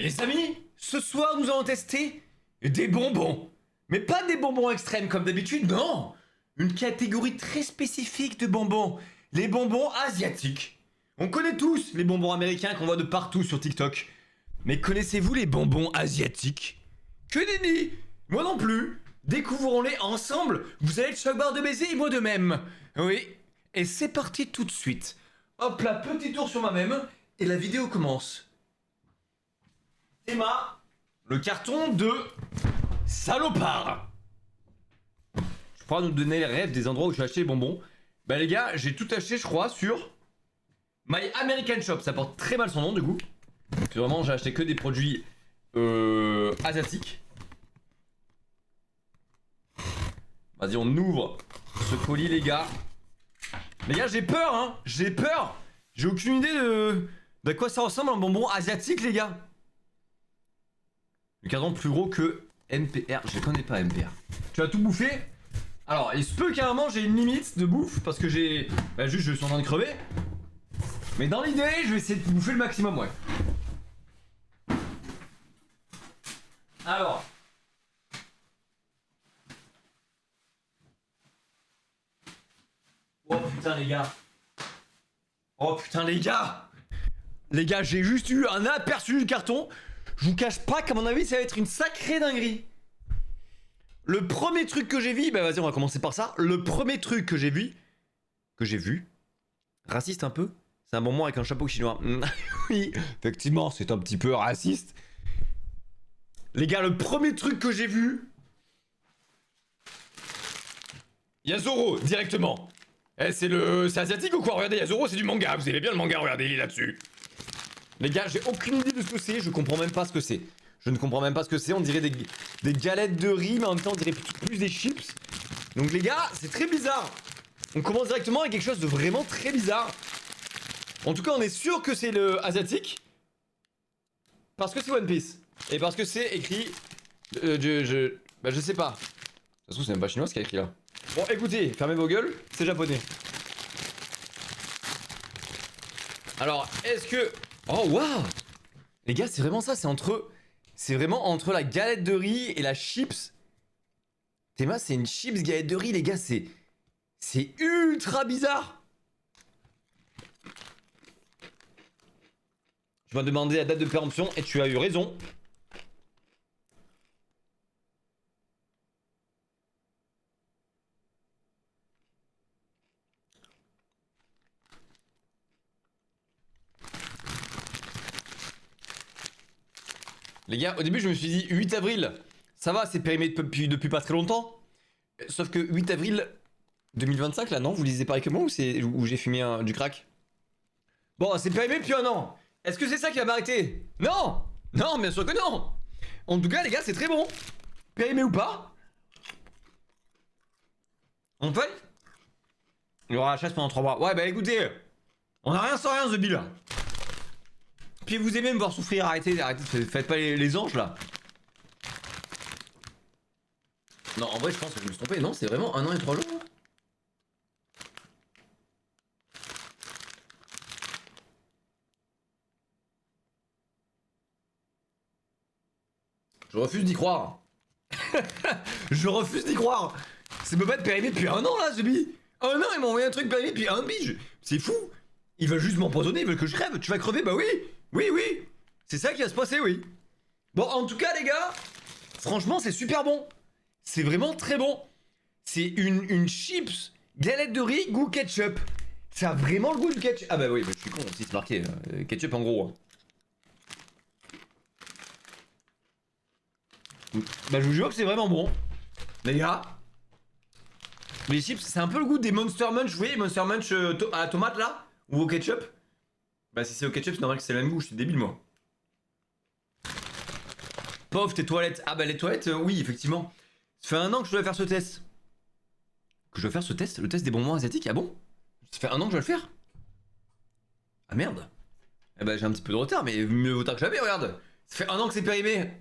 Et les amis, ce soir nous allons tester des bonbons. Mais pas des bonbons extrêmes comme d'habitude, non. Une catégorie très spécifique de bonbons. Les bonbons asiatiques. On connaît tous les bonbons américains qu'on voit de partout sur TikTok. Mais connaissez-vous les bonbons asiatiques? Que nenni. Moi non plus. Découvrons-les ensemble. Vous allez être choc barre de baiser et moi de même. Oui. Et c'est parti tout de suite. Hop là, petit tour sur moi-même. Et la vidéo commence. Emma, le carton de salopard. Je pourrais nous donner les rêves des endroits où j'ai acheté les bonbons. Bah les gars, j'ai tout acheté je crois sur My American Shop. Ça porte très mal son nom du coup. Parce que vraiment j'ai acheté que des produits asiatiques. Vas-y on ouvre ce colis les gars. Les gars j'ai peur hein. J'ai peur. J'ai aucune idée de quoi ça ressemble un bonbon asiatique les gars. Le carton plus gros que MPR. Je connais pas MPR. Tu as tout bouffé? Alors, il se peut carrément j'ai une limite de bouffe parce que j'ai. Bah, juste, je suis en train de crever. Mais dans l'idée, je vais essayer de bouffer le maximum, ouais. Alors. Oh putain, les gars. Oh putain, les gars. Les gars, j'ai juste eu un aperçu du carton. Je vous cache pas qu'à mon avis, ça va être une sacrée dinguerie. Le premier truc que j'ai vu, bah vas-y, on va commencer par ça. Le premier truc que j'ai vu, raciste un peu, c'est un bonbon avec un chapeau chinois. Oui, effectivement, c'est un petit peu raciste. Les gars, le premier truc que j'ai vu, il y a Zoro directement. Eh, c'est asiatique ou quoi? Regardez, il y a Zoro, c'est du manga. Vous aimez bien le manga? Regardez, il est là-dessus. Les gars, j'ai aucune idée de ce que c'est. Je comprends même pas ce que c'est. Je ne comprends même pas ce que c'est. On dirait des galettes de riz, mais en même temps, on dirait plus des chips. Donc, les gars, c'est très bizarre. On commence directement avec quelque chose de vraiment très bizarre. En tout cas, on est sûr que c'est le asiatique. Parce que c'est One Piece. Et parce que c'est écrit. Bah, je sais pas. Ça se trouve, c'est même pas chinois ce qu'il y a écrit là. Bon, écoutez, fermez vos gueules. C'est japonais. Alors, est-ce que. Oh, waouh! Les gars, c'est vraiment ça. C'est vraiment entre la galette de riz et la chips. Théma, c'est une chips galette de riz, les gars. C'est ultra bizarre. Je m'as demandé la date de péremption et tu as eu raison. Les gars, au début, je me suis dit 8 avril. Ça va, c'est périmé depuis pas très longtemps. Sauf que 8 avril 2025, là, non? Vous lisez pareil que moi ou où j'ai fumé du crack? Bon, c'est périmé depuis un an. Est-ce que c'est ça qui va m'arrêter? Non! Non, bien sûr que non! En tout cas, les gars, c'est très bon. Périmé ou pas? En fait, il y aura la chasse pendant 3 mois. Ouais, bah écoutez, on a rien sans rien, The Bill. Puis vous aimez me voir souffrir, arrêtez, faites pas les anges là. Non, en vrai, je pense que je me suis trompé. Non, c'est vraiment 1 an et 3 jours. Je refuse d'y croire. Je refuse d'y croire. C'est me battre périmé depuis 1 an là, ce bi. 1 an, ils m'ont envoyé un truc périmé depuis 1 bige. C'est fou. Ils veulent juste m'empoisonner, ils veulent que je crève. Tu vas crever, bah oui. Oui, oui. C'est ça qui va se passer, oui. Bon, en tout cas, les gars, franchement, c'est super bon. C'est vraiment très bon. C'est une chips galette de riz goût ketchup. Ça a vraiment le goût du ketchup. Ah bah oui, bah, je suis con aussi, c'est marqué. Ketchup en gros. Bah je vous jure que c'est vraiment bon. Les gars. Les chips, c'est un peu le goût des Monster Munch. Vous voyez, Monster Munch à la tomate là? Ou au ketchup? Bah si c'est au ketchup, c'est normal que c'est le même goût. Je suis débile moi. Pauvre tes toilettes. Ah bah les toilettes, oui, effectivement. Ça fait 1 an que je dois faire ce test. Que je dois faire ce test? Le test des bonbons asiatiques? Ah bon? Ça fait 1 an que je dois le faire? Ah merde. Eh bah j'ai un petit peu de retard, mais mieux vaut tard que jamais, regarde. Ça fait 1 an que c'est périmé.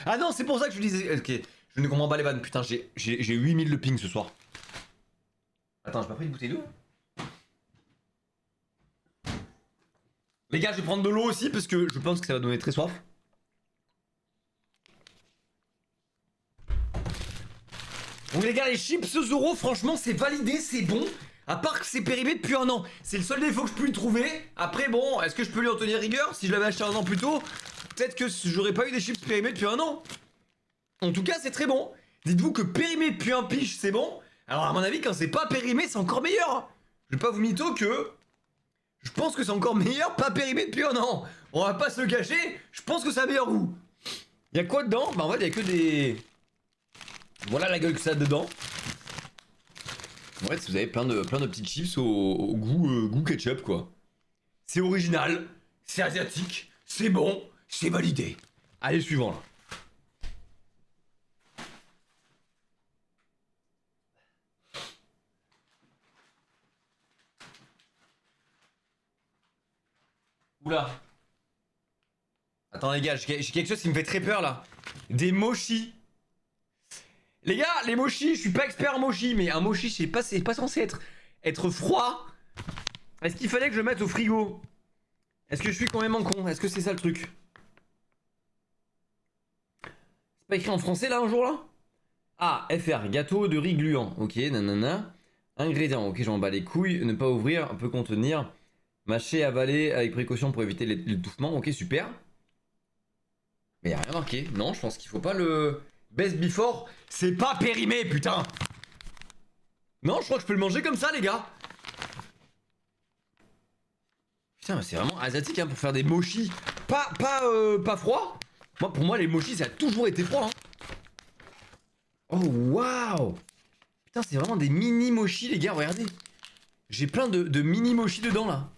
Ah non, c'est pour ça que je disais. Ok, je ne comprends pas les vannes. Putain, j'ai 8000 de ping ce soir. Attends, j'ai pas pris une bouteille d'eau? Les gars, je vais prendre de l'eau aussi parce que je pense que ça va donner très soif. Donc les gars, les chips Zoro, franchement, c'est validé, c'est bon. À part que c'est périmé depuis un an. C'est le seul défaut que je peux lui trouver. Après, bon, est-ce que je peux lui en tenir rigueur? Si je l'avais acheté un an plus tôt, peut-être que j'aurais pas eu des chips périmés depuis un an. En tout cas, c'est très bon. Dites-vous que périmé depuis un piche, c'est bon. Alors, à mon avis, quand c'est pas périmé, c'est encore meilleur. Je vais pas vous mytho que... Je pense que c'est encore meilleur, pas périmé depuis un an. On va pas se le cacher, je pense que ça a meilleur goût. Y'a quoi dedans? Bah en fait, y'a que des... Voilà la gueule que ça a dedans. En fait, vous avez plein de petites chips au goût ketchup, quoi. C'est original, c'est asiatique, c'est bon, c'est validé. Allez, suivant, là. Oula. Attends les gars, j'ai quelque chose qui me fait très peur là. Des mochis. Les gars, les mochis, je suis pas expert en mochi, mais un mochi, c'est pas censé être froid. Est-ce qu'il fallait que je le mette au frigo? Est-ce que je suis quand même en con? Est-ce que c'est ça le truc? C'est pas écrit en français là un jour là? Ah, FR, gâteau de riz gluant. Ok, nanana. Ingrédients, ok, j'en bats les couilles. Ne pas ouvrir, peut contenir. Mâcher, avaler avec précaution pour éviter l'étouffement. Ok, super. Mais y'a rien marqué. Non, je pense qu'il faut pas le... Best before, c'est pas périmé, putain. Non, je crois que je peux le manger comme ça, les gars. Putain, mais c'est vraiment asiatique hein, pour faire des mochis. Pas froid. Moi, pour moi, les mochis, ça a toujours été froid. Hein. Oh, waouh. Putain, c'est vraiment des mini mochis, les gars, regardez. J'ai plein de mini mochis dedans, là.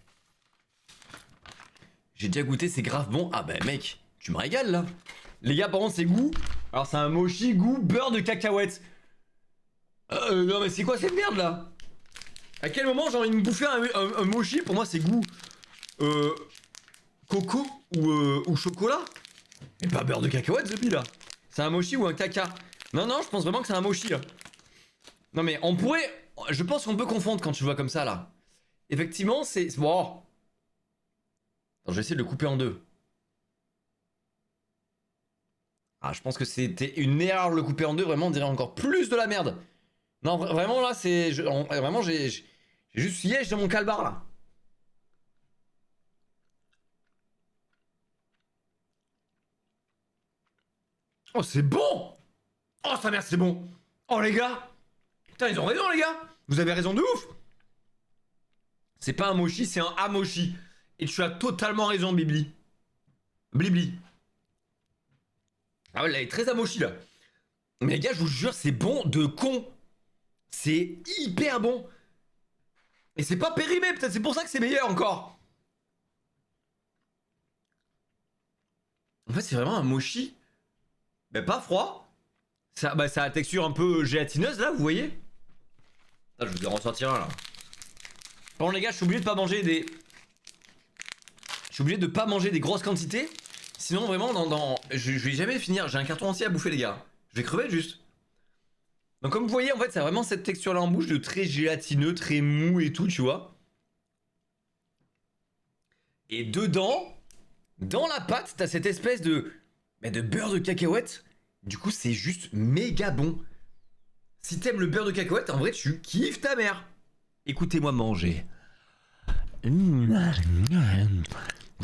J'ai déjà goûté, c'est grave bon. Ah bah, mec, tu me régales, là. Les gars, par contre, c'est goût... Alors c'est un mochi goût beurre de cacahuète. Non mais c'est quoi cette merde là? À quel moment j'ai envie de me bouffer un mochi? Pour moi c'est goût coco ou chocolat. Mais pas beurre de cacahuète ce là. C'est un mochi ou un caca? Non non je pense vraiment que c'est un mochi là. Non mais on pourrait... Je pense qu'on peut confondre quand tu vois comme ça là. Effectivement c'est... Bon. Attends, je vais essayer de le couper en deux. Ah, je pense que c'était une erreur de le couper en deux, vraiment, on dirait encore plus de la merde. Non, vraiment, là, c'est... Vraiment, j'ai juste liège dans mon calbar, là. Oh, c'est bon! Oh, sa mère, c'est bon! Oh, les gars! Putain, ils ont raison, les gars! Vous avez raison de ouf! C'est pas un mochi, c'est un amochi. Et tu as totalement raison, Bibli. Blibli. Ah ouais, là, il est très amochi, là. Mais les gars, je vous jure, c'est bon de con. C'est hyper bon. Et c'est pas périmé, peut-être c'est pour ça que c'est meilleur encore. En fait, c'est vraiment un mochi. Mais pas froid. Ça, bah, ça a la texture un peu gélatineuse, là, vous voyez. Ah, je vais en ressortir un, là. Bon, les gars, je suis obligé de pas manger des... Je suis obligé de pas manger des grosses quantités. Sinon, vraiment, je vais jamais finir. J'ai un carton entier à bouffer, les gars. Je vais crever, juste. Donc, comme vous voyez, en fait, ça a vraiment cette texture-là en bouche de très gélatineux, très mou et tout, tu vois. Et dedans, dans la pâte, t'as cette espèce de beurre de cacahuète. Du coup, c'est juste méga bon. Si t'aimes le beurre de cacahuète, en vrai, tu kiffes ta mère. Écoutez-moi manger. Vous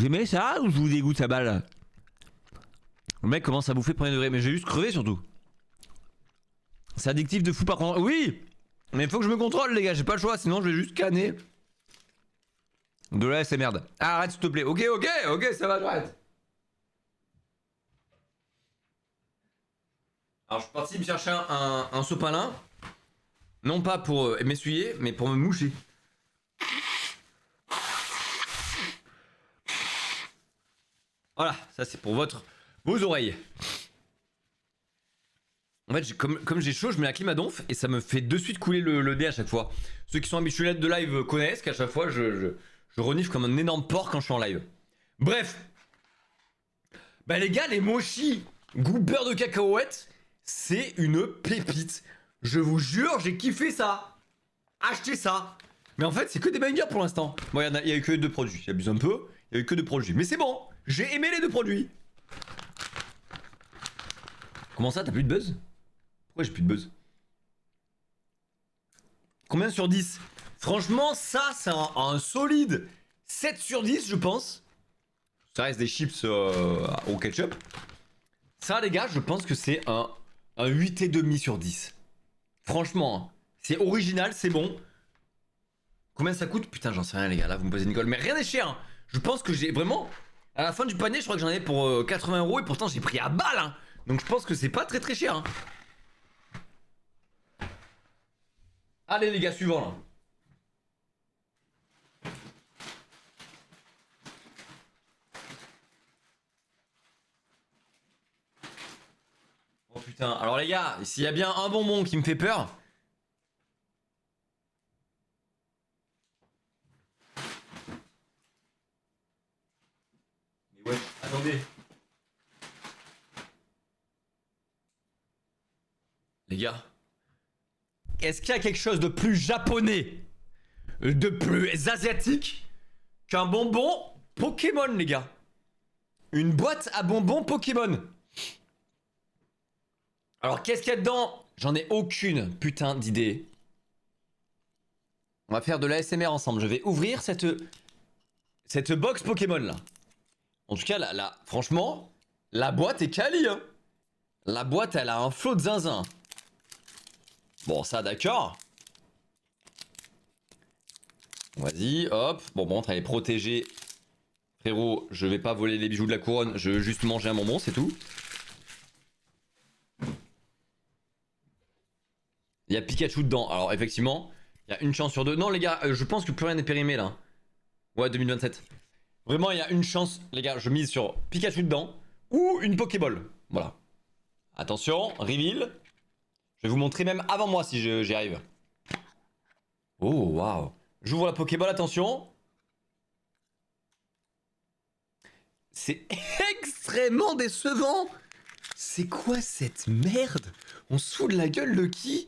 aimez ça ou je vous dégoûte sa balle? Le mec commence à bouffer premier degré, mais j'ai juste crevé surtout. C'est addictif de fou par contre. Oui! Mais il faut que je me contrôle les gars, j'ai pas le choix, sinon je vais juste canner. De là c'est merde. Ah, arrête s'il te plaît. Ok, ça va, j'arrête. Alors je suis parti me chercher un sopalin. Non pas pour m'essuyer, mais pour me moucher. Voilà, ça c'est pour vos oreilles. En fait, comme j'ai chaud, je mets la clim à donf et ça me fait de suite couler le nez à chaque fois. Ceux qui sont habitués de live connaissent qu'à chaque fois, je renifle comme un énorme porc quand je suis en live. Bref. Bah les gars, les mochis goût beurre de cacahuète, c'est une pépite. Je vous jure, j'ai kiffé ça. Achetez ça. Mais en fait, c'est que des bangers pour l'instant. Bon, il y a eu que 2 produits. J'abuse un peu. Il y a eu que 2 produits. Mais c'est bon. J'ai aimé les 2 produits. Comment ça, t'as plus de buzz? Pourquoi j'ai plus de buzz? Combien sur 10? Franchement, ça, c'est un solide 7 sur 10, je pense. Ça reste des chips au ketchup. Ça, les gars, je pense que c'est un 8,5 sur 10. Franchement, hein. C'est original, c'est bon. Combien ça coûte? Putain, j'en sais rien, les gars. Là, vous me posez une colle. Mais rien n'est cher, hein. Je pense que j'ai vraiment... À la fin du panier, je crois que j'en avais pour 80 € et pourtant, j'ai pris à balle, hein. Donc, je pense que c'est pas très très cher, hein. Allez, les gars, suivant, là. Oh putain, alors les gars, s'il y a bien un bonbon qui me fait peur... Mais ouais, attendez. Les gars, est-ce qu'il y a quelque chose de plus japonais, de plus asiatique qu'un bonbon Pokémon, les gars? Une boîte à bonbons Pokémon. Alors, qu'est-ce qu'il y a dedans? J'en ai aucune putain d'idée. On va faire de l'ASMR ensemble. Je vais ouvrir cette box Pokémon là. En tout cas, franchement, la boîte est quali, hein. La boîte, elle a un flot de zinzin. Bon, ça, d'accord. Vas-y, hop. Bon, elle est protégée. Frérot, je vais pas voler les bijoux de la couronne. Je veux juste manger un bonbon, c'est tout. Il y a Pikachu dedans. Alors, effectivement, il y a une chance sur deux. Non, les gars, je pense que plus rien n'est périmé, là. Ouais, 2027. Vraiment, il y a une chance. Les gars, je mise sur Pikachu dedans. Ou une Pokéball. Voilà. Attention, reveal. Je vais vous montrer même avant moi si j'y arrive. Oh, waouh. J'ouvre la Pokéball, attention. C'est extrêmement décevant. C'est quoi cette merde? On se fout de la gueule de qui?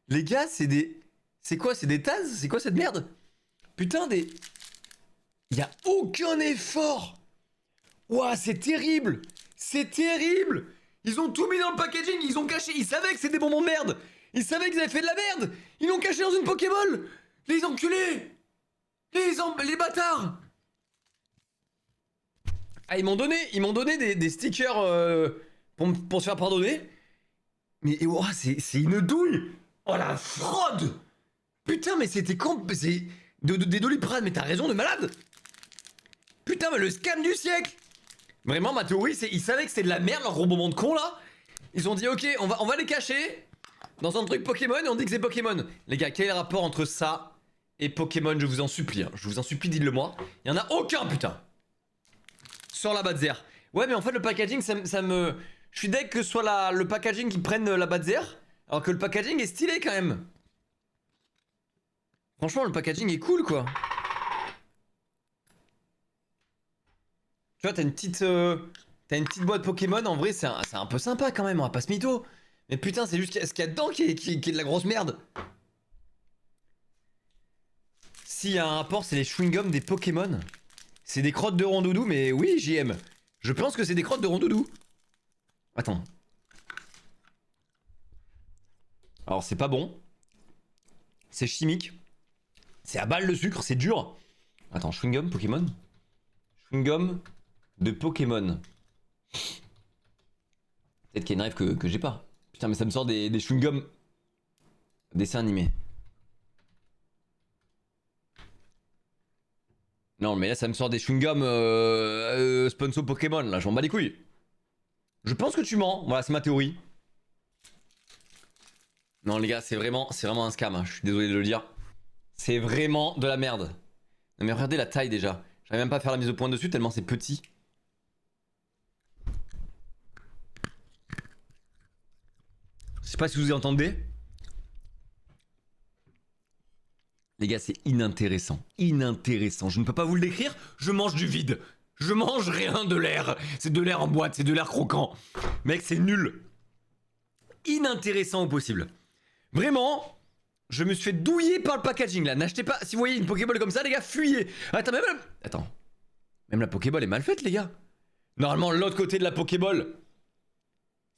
Les gars, c'est des... C'est quoi? C'est des tasses? C'est quoi cette merde? Putain, des... Y'a aucun effort. Ouah, c'est terrible. C'est terrible. Ils ont tout mis dans le packaging, ils ont caché. Ils savaient que c'était des bonbons de merde. Ils savaient qu'ils avaient fait de la merde. Ils l'ont caché dans une Pokéball. Les enculés. Les bâtards. Ah, ils m'ont donné des stickers pour se faire pardonner. Mais oh, c'est une douille. Oh la fraude. Putain, mais c'était c'est des Doliprane, mais t'as raison de malade. Putain, mais le scam du siècle. Vraiment, ma théorie, c'est ils savaient que c'était de la merde, leur gros bonbon de con là. Ils ont dit, ok, on va les cacher dans un truc Pokémon et on dit que c'est Pokémon. Les gars, quel est le rapport entre ça et Pokémon? Je vous en supplie, hein. Je vous en supplie, dites-le moi. Il y en a aucun, putain. Sur la Badzer. Ouais, mais en fait, le packaging, ça me... Je suis deg que ce soit le packaging qui prenne la Badzer, alors que le packaging est stylé quand même. Franchement, le packaging est cool, quoi. Tu vois, t'as une petite boîte Pokémon, en vrai, c'est un peu sympa quand même, on va pas se mytho. Mais putain, c'est juste ce qu'il y a dedans qui est de la grosse merde. S'il y a un rapport, c'est les chewing-gums des Pokémon. C'est des crottes de rondoudou, mais oui, JM. Je pense que c'est des crottes de rondoudou. Attends. Alors, c'est pas bon. C'est chimique. C'est à balle de sucre, c'est dur. Attends, chewing-gum Pokémon? Chewing-gum de Pokémon. Peut-être qu'il y a une rêve que j'ai pas. Putain, mais ça me sort des chewing-gums dessin animé. Non, mais là, ça me sort des chewing-gums sponsor Pokémon, là, j'en bats les couilles. Je pense que tu mens, voilà, c'est ma théorie. Non, les gars, c'est vraiment un scam, hein. Je suis désolé de le dire. C'est vraiment de la merde. Non, mais regardez la taille déjà. J'arrive même pas à faire la mise au point dessus tellement c'est petit. Je sais pas si vous y entendez. Les gars, c'est inintéressant. Inintéressant. Je ne peux pas vous le décrire. Je mange du vide. Je mange rien de l'air. C'est de l'air en boîte, c'est de l'air croquant. Mec, c'est nul. Inintéressant au possible. Vraiment, je me suis fait douiller par le packaging là. N'achetez pas. Si vous voyez une Pokéball comme ça, les gars, fuyez. Attends, même la Pokéball est mal faite, les gars. Normalement, l'autre côté de la Pokéball,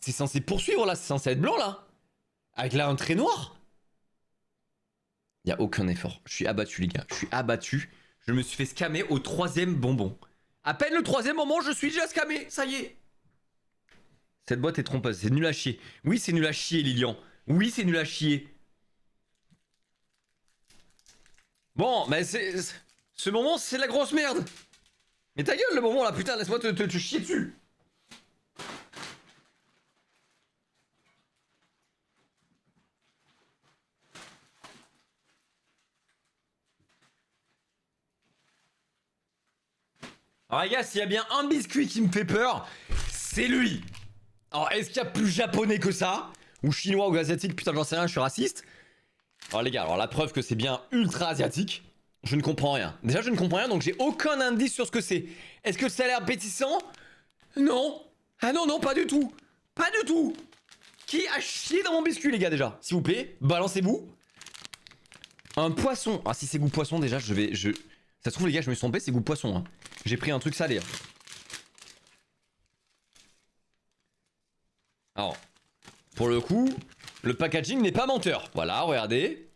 c'est censé poursuivre là. C'est censé être blanc là. Avec là un trait noir. Y a aucun effort. Je suis abattu, les gars. Je suis abattu. Je me suis fait scammer au 3e bonbon. À peine le 3e moment, je suis déjà scamé. Ça y est. Cette boîte est trompeuse. C'est nul à chier. Oui, c'est nul à chier, Lilian. Oui, c'est nul à chier. Bon, mais c'est... Ce moment, c'est la grosse merde. Mais ta gueule, le moment là, putain, laisse-moi te chier dessus. Alors les gars, s'il y a bien un biscuit qui me fait peur, c'est lui. Alors est-ce qu'il y a plus japonais que ça? Ou chinois ou asiatique? Putain, j'en sais rien, je suis raciste. Alors les gars, alors la preuve que c'est bien ultra asiatique, je ne comprends rien. Déjà, je ne comprends rien, donc j'ai aucun indice sur ce que c'est. Est-ce que ça a l'air appétissant? Non. Ah non, non, pas du tout. Pas du tout. Qui a chié dans mon biscuit, les gars, déjà? S'il vous plaît, balancez-vous. Un poisson. Ah, si c'est goût poisson, déjà, Ça se trouve, les gars, je me suis trompé, c'est goût poisson. Hein. J'ai pris un truc salé. Hein. Alors, pour le coup, le packaging n'est pas menteur. Voilà, regardez.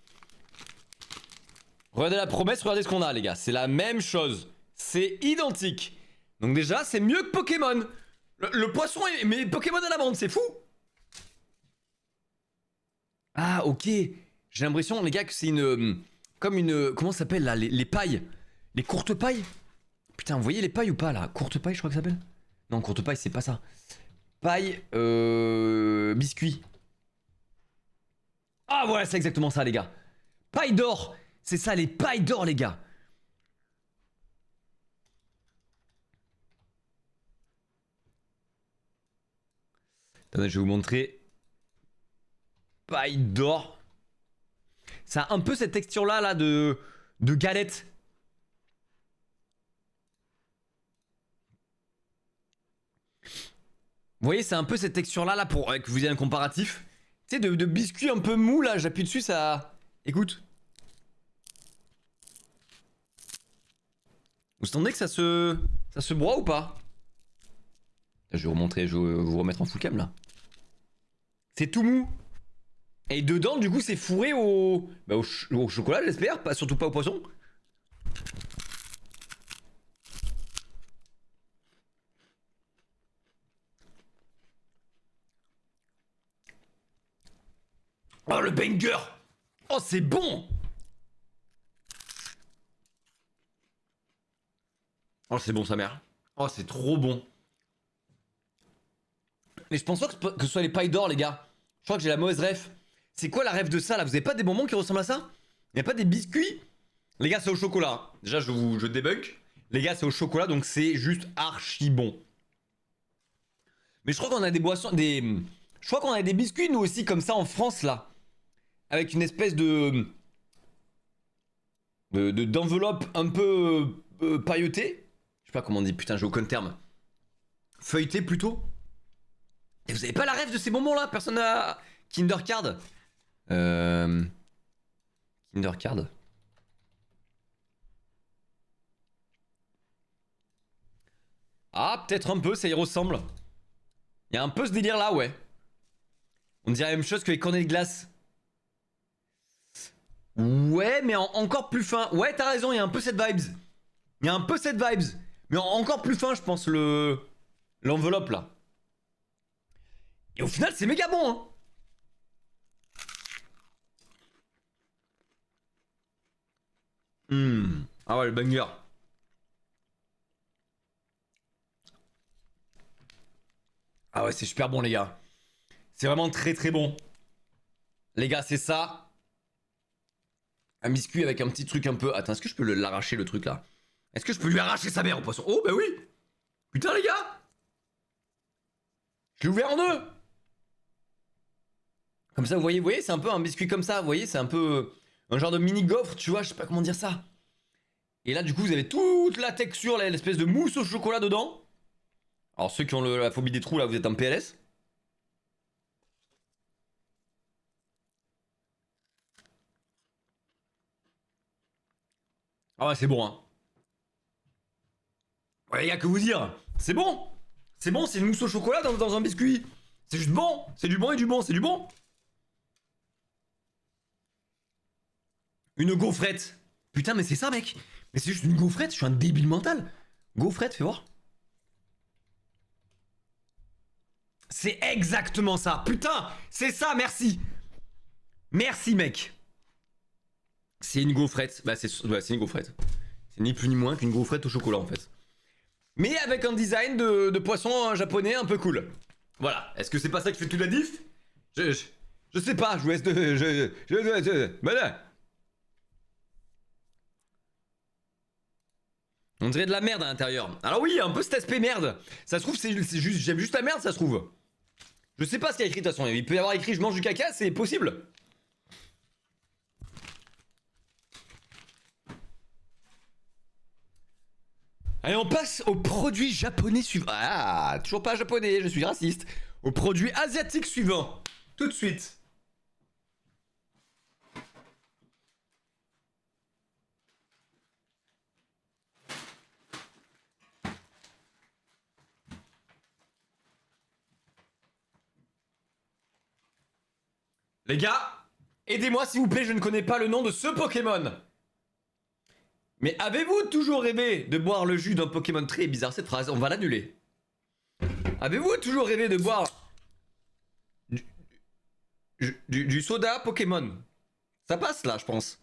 Regardez la promesse, regardez ce qu'on a, les gars. C'est la même chose. C'est identique. Donc déjà, c'est mieux que Pokémon. Le poisson est... Mais Pokémon à la bande, c'est fou. Ah, ok. J'ai l'impression, les gars, que c'est une... Comme une... Comment ça s'appelle, là, les pailles. Les courtes pailles. Putain, vous voyez les pailles ou pas, là? Courte paille, je crois que ça s'appelle. Non, courte paille, c'est pas ça. Paille... Biscuit. Ah, voilà, c'est exactement ça, les gars. Paille d'or. C'est ça, les pailles d'or, les gars. Attendez, je vais vous montrer. Paille d'or. Ça a un peu cette texture-là, là, de galette. Vous voyez, c'est un peu cette texture-là, là, pour que vous ayez un comparatif. Tu sais, de biscuit un peu mou, là, j'appuie dessus, ça... Écoute. Vous entendez que ça se broie ou pas? Je vais vous montrer, je vais vous remettre en full cam, là. C'est tout mou. Et dedans, du coup, c'est fourré bah, au chocolat, j'espère, pas, surtout pas au poisson. Oh, le banger! Oh, c'est bon! Oh, c'est bon, sa mère. Oh, c'est trop bon. Mais je pense pas que ce soit les pailles d'or, les gars. Je crois que j'ai la mauvaise ref. C'est quoi la ref de ça, là? Vous avez pas des bonbons qui ressemblent à ça? Y'a pas des biscuits? Les gars, c'est au chocolat. Déjà, je débunk. Les gars, c'est au chocolat, donc c'est juste archi bon. Mais je crois qu'on a des boissons... Je crois qu'on a des biscuits, nous aussi, comme ça, en France, là. Avec une espèce d'enveloppe un peu pailletée. Je sais pas comment on dit, putain, j'ai aucun terme. Feuilleté, plutôt. Et vous avez pas la ref de ces bonbons-là? Personne n'a... Kinder Card. Kinder Card. Ah, peut-être un peu, ça y ressemble. Il y a un peu ce délire-là, ouais. On dirait la même chose que les cornets de glace. Ouais, mais encore plus fin. Ouais, t'as raison, il y a un peu cette vibes. Il y a un peu cette vibes. Mais encore plus fin, je pense, l'enveloppe, là. Et au final, c'est méga bon, hein. Ah ouais, le banger. Ah ouais, c'est super bon, les gars. C'est vraiment très très bon. Les gars, c'est ça. Un biscuit avec un petit truc un peu... Attends, est-ce que je peux l'arracher, le truc, là? Est-ce que je peux lui arracher sa mère au poisson? Oh, bah oui. Putain, les gars. Je l'ai ouvert en deux. Comme ça, vous voyez, c'est un peu un biscuit comme ça. Vous voyez, c'est un peu un genre de mini gaufre, tu vois, je sais pas comment dire ça. Et là, du coup, vous avez toute la texture, l'espèce de mousse au chocolat dedans. Alors, ceux qui ont la phobie des trous, là, vous êtes en PLS. Ah ouais, c'est bon, hein. Ouais, y a que vous dire. C'est bon. C'est bon, c'est une mousse au chocolat dans un biscuit. C'est juste bon. C'est du bon et du bon, c'est du bon. Une gaufrette. Putain, mais c'est ça, mec. Mais c'est juste une gaufrette, je suis un débile mental. Gaufrette, fais voir. C'est exactement ça. Putain, c'est ça, merci. Merci, mec. C'est une gaufrette. Bah, c'est une gaufrette. C'est ni plus ni moins qu'une gaufrette au chocolat, en fait. Mais avec un design de poisson japonais un peu cool. Voilà. Est-ce que c'est pas ça qui fait toute la diff? Je sais pas, je vous laisse de... Voilà. On dirait de la merde à l'intérieur. Alors oui, un peu cet aspect merde. Ça se trouve, c'est juste, j'aime juste la merde, ça se trouve. Je sais pas ce qu'il y a écrit de toute façon. Il peut y avoir écrit je mange du caca, c'est possible. Allez, on passe au produit japonais suivant. Ah, toujours pas japonais, je suis raciste. Au produit asiatique suivant. Tout de suite. Les gars, aidez-moi s'il vous plaît, je ne connais pas le nom de ce Pokémon. Mais avez-vous toujours rêvé de boire le jus d'un Pokémon? Très bizarre cette phrase, on va l'annuler. Avez-vous toujours rêvé de boire du soda Pokémon? Ça passe là, je pense.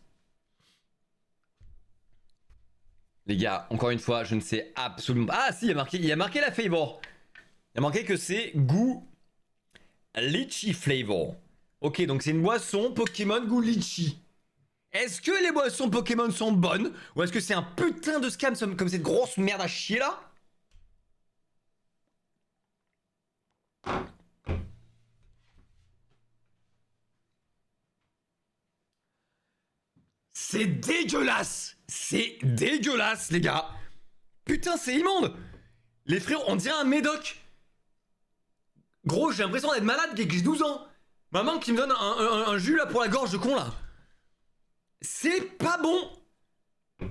Les gars, encore une fois, je ne sais absolument pas. Ah si, il y a marqué la flavor. Il y a marqué que c'est goût litchi flavor. Ok, donc c'est une boisson Pokémon goût litchi. Est-ce que les boissons Pokémon sont bonnes? Ou est-ce que c'est un putain de scam comme cette grosse merde à chier là? C'est dégueulasse! C'est dégueulasse, les gars! Putain, c'est immonde! Les frérots, on dirait un médoc! Gros, j'ai l'impression d'être malade dès que j'ai 12 ans! Maman qui me donne un jus là pour la gorge de con là! C'est pas bon!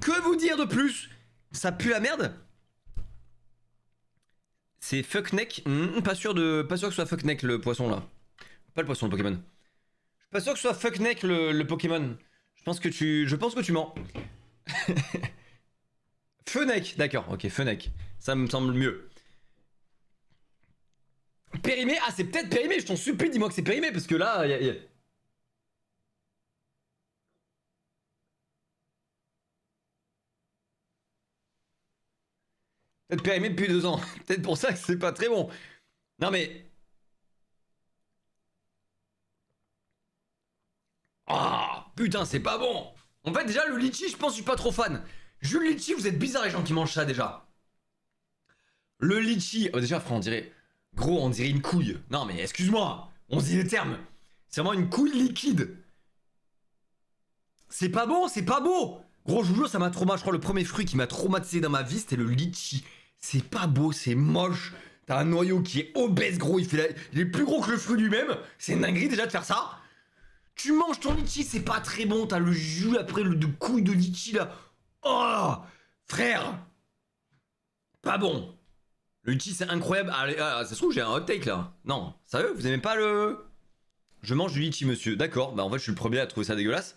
Que vous dire de plus? Ça pue la merde? C'est fuckneck? Pas sûr que ce soit fuckneck le poisson là. Pas le poisson, le Pokémon. Je suis pas sûr que ce soit fuckneck le Pokémon. Je pense que tu mens. Fenech, d'accord, ok, Fenech. Ça me semble mieux. Périmé? Ah, c'est peut-être périmé, je t'en supplie, dis-moi que c'est périmé, parce que là, peut-être périmé depuis 2 ans. Peut-être pour ça que c'est pas très bon. Non mais... Ah, putain, c'est pas bon. En fait, déjà, le litchi, je pense que je suis pas trop fan. Jus litchi, vous êtes bizarres les gens qui mangent ça, déjà. Le litchi... Oh, déjà, frère, on dirait... Gros, on dirait une couille. Non mais, excuse-moi, on se dit les termes. C'est vraiment une couille liquide. C'est pas bon, c'est pas beau. Gros, je vous jure, ça m'a traumatisé. Je crois le premier fruit qui m'a traumatisé dans ma vie, c'était le litchi. C'est pas beau, c'est moche. T'as un noyau qui est obèse, gros. Il est plus gros que le fruit lui-même. C'est une dinguerie déjà de faire ça. Tu manges ton litchi, c'est pas très bon. T'as le jus après, de couille de litchi là. Oh, frère. Pas bon. Le litchi, c'est incroyable. Allez, ça se trouve, j'ai un hot take là. Non, sérieux, vous aimez pas le. Je mange du litchi, monsieur. D'accord, bah en fait, je suis le premier à trouver ça dégueulasse.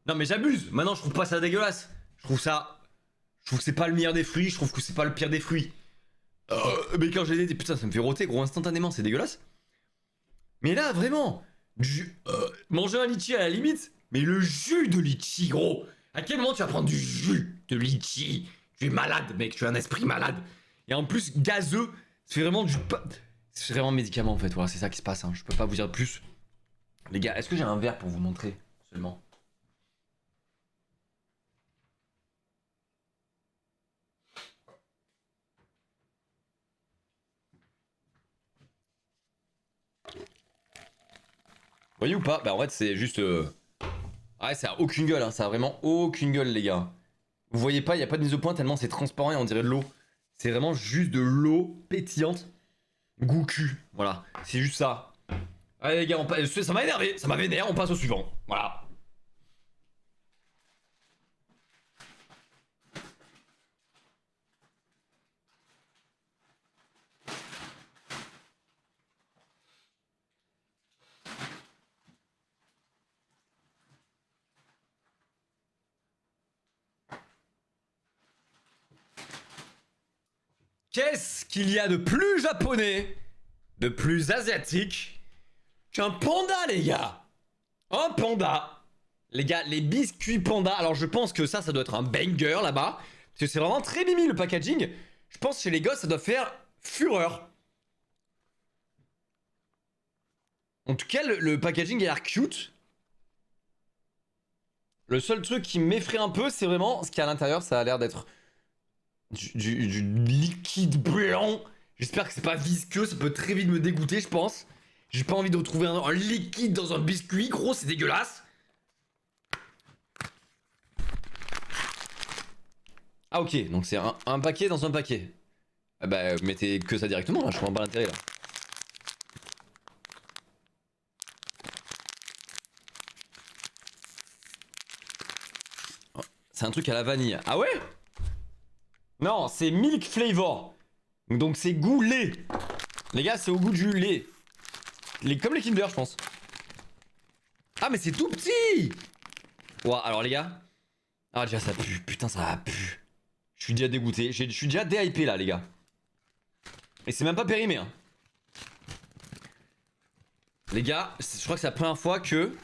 Non mais j'abuse, maintenant je trouve pas ça dégueulasse. Je trouve que c'est pas le meilleur des fruits, je trouve que c'est pas le pire des fruits. Mais quand j'ai dit putain ça me fait roter gros instantanément, c'est dégueulasse. Mais là vraiment, manger un litchi à la limite, mais le jus de litchi gros. À quel moment tu vas prendre du jus de litchi? Tu es malade mec, tu as un esprit malade. Et en plus gazeux, c'est vraiment c'est vraiment médicament en fait, voilà c'est ça qui se passe, hein. Je peux pas vous dire plus. Les gars, est-ce que j'ai un verre pour vous montrer seulement? Voyez ou pas? Bah en fait c'est juste... Ah ouais, ça a aucune gueule, hein. Ça a vraiment aucune gueule les gars. Vous voyez pas, il y a pas de mise au point tellement c'est transparent et on dirait de l'eau. C'est vraiment juste de l'eau pétillante. Goût cul, voilà. C'est juste ça. Allez les gars, ça m'a énervé, ça m'a vénère, on passe au suivant. Voilà. Qu'est-ce qu'il y a de plus japonais, de plus asiatique qu'un panda, les gars? Un panda. Les gars, les biscuits panda. Alors je pense que ça doit être un banger là-bas. Parce que c'est vraiment très mimi le packaging. Je pense que chez les gosses, ça doit faire fureur. En tout cas, le packaging a l'air cute. Le seul truc qui m'effraie un peu, c'est vraiment ce qu'il y a à l'intérieur. Ça a l'air d'être du liquide blanc. J'espère que c'est pas visqueux. Ça peut très vite me dégoûter, je pense. J'ai pas envie de retrouver un liquide dans un biscuit, gros, c'est dégueulasse. Ah ok, donc c'est un paquet dans un paquet. Ah bah mettez que ça directement, là, je comprends pas l'intérêt là. Oh, c'est un truc à la vanille. Ah ouais? Non, c'est milk flavor. Donc c'est goût lait. Les gars, c'est au goût du lait. Comme les Kinder, je pense. Ah mais c'est tout petit. Ouah, alors les gars. Ah déjà ça pue, putain ça pue. Je suis déjà dégoûté, je suis déjà déhypé là les gars. Et c'est même pas périmé hein. Les gars, je crois que c'est la première fois que...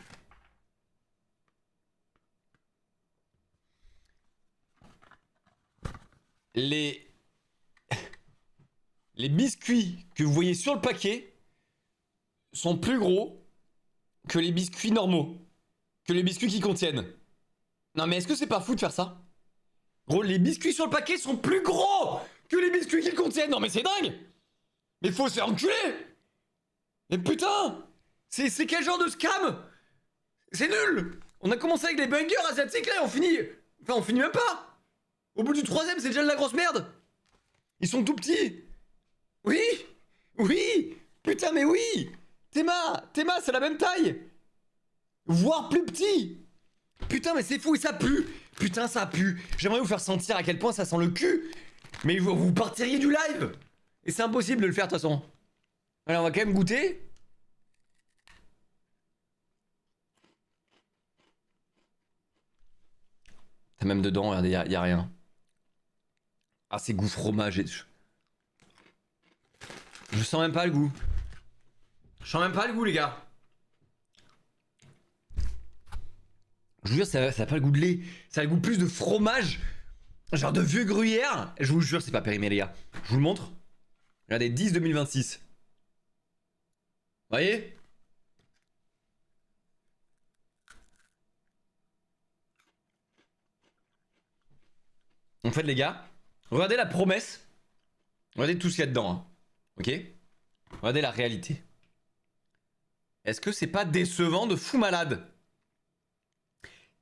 Les biscuits que vous voyez sur le paquet sont plus gros que les biscuits normaux. Que les biscuits qui contiennent. Non mais est-ce que c'est pas fou de faire ça? Gros, les biscuits sur le paquet sont plus gros que les biscuits qu'ils contiennent. Non mais c'est dingue. Mais faut se faire enculer. Mais putain, c'est quel genre de scam? C'est nul. On a commencé avec les bangers asiatiques là et on finit... Enfin on finit même pas. Au bout du troisième c'est déjà de la grosse merde. Ils sont tout petits. Oui. Oui. Putain mais oui. Théma c'est la même taille. Voire plus petit. Putain mais c'est fou et ça pue. Putain ça pue. J'aimerais vous faire sentir à quel point ça sent le cul. Mais vous partiriez du live. Et c'est impossible de le faire de toute façon. Allez on va quand même goûter. T'as même dedans, regardez, y a rien. Ah c'est goût fromage et... Je sens même pas le goût. Je sens même pas le goût les gars. Je vous jure, ça a pas le goût de lait. Ça a le goût plus de fromage. Genre de vieux gruyère. Je vous jure, c'est pas périmé, les gars. Je vous le montre. Regardez, 10 2026. Voyez? En fait, les gars, regardez la promesse. Regardez tout ce qu'il y a dedans. Hein. Ok? Regardez la réalité. Est-ce que c'est pas décevant de fou malade?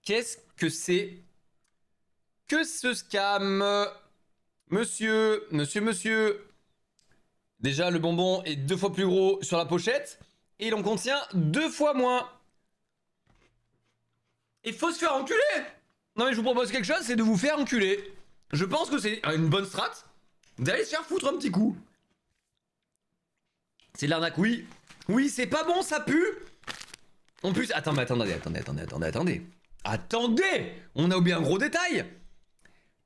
Qu'est-ce que c'est que ce scam? Monsieur. Déjà, le bonbon est 2 fois plus gros sur la pochette. Et il en contient 2 fois moins. Il faut se faire enculer. Non mais je vous propose quelque chose, c'est de vous faire enculer. Je pense que c'est une bonne strat d'aller se faire foutre un petit coup. C'est de l'arnaque, oui. Oui, c'est pas bon, ça pue. En plus, attendez. Attendez, on a oublié un gros détail.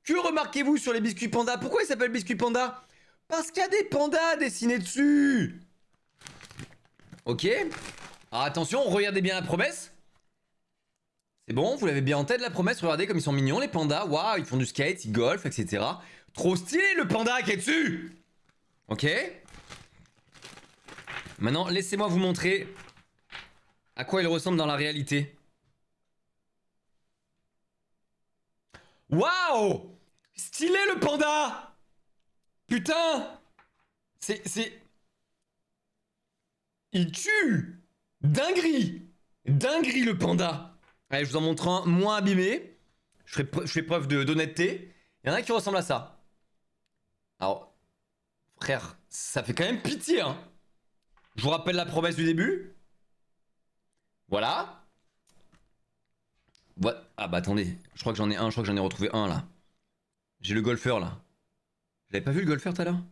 Que remarquez-vous sur les biscuits panda? Pourquoi ils s'appellent biscuits panda? Parce qu'il y a des pandas dessinés dessus. Ok. Alors attention, regardez bien la promesse. C'est bon, vous l'avez bien en tête la promesse. Regardez comme ils sont mignons les pandas. Waouh, ils font du skate, ils golfent, etc. Trop stylé le panda qui est dessus. Ok. Maintenant, laissez-moi vous montrer à quoi il ressemble dans la réalité. Waouh! Stylé le panda! Putain! C'est... Il tue! Dinguerie! Dinguerie le panda! Allez, je vous en montre un moins abîmé. Je fais preuve d'honnêteté. Il y en a qui ressemblent à ça. Alors, frère, ça fait quand même pitié, hein. Je vous rappelle la promesse du début. Voilà. Ah bah attendez, je crois que j'en ai un, je crois que j'en ai retrouvé un là. J'ai le golfeur là. J'avais pas vu le golfeur tout à l'heure?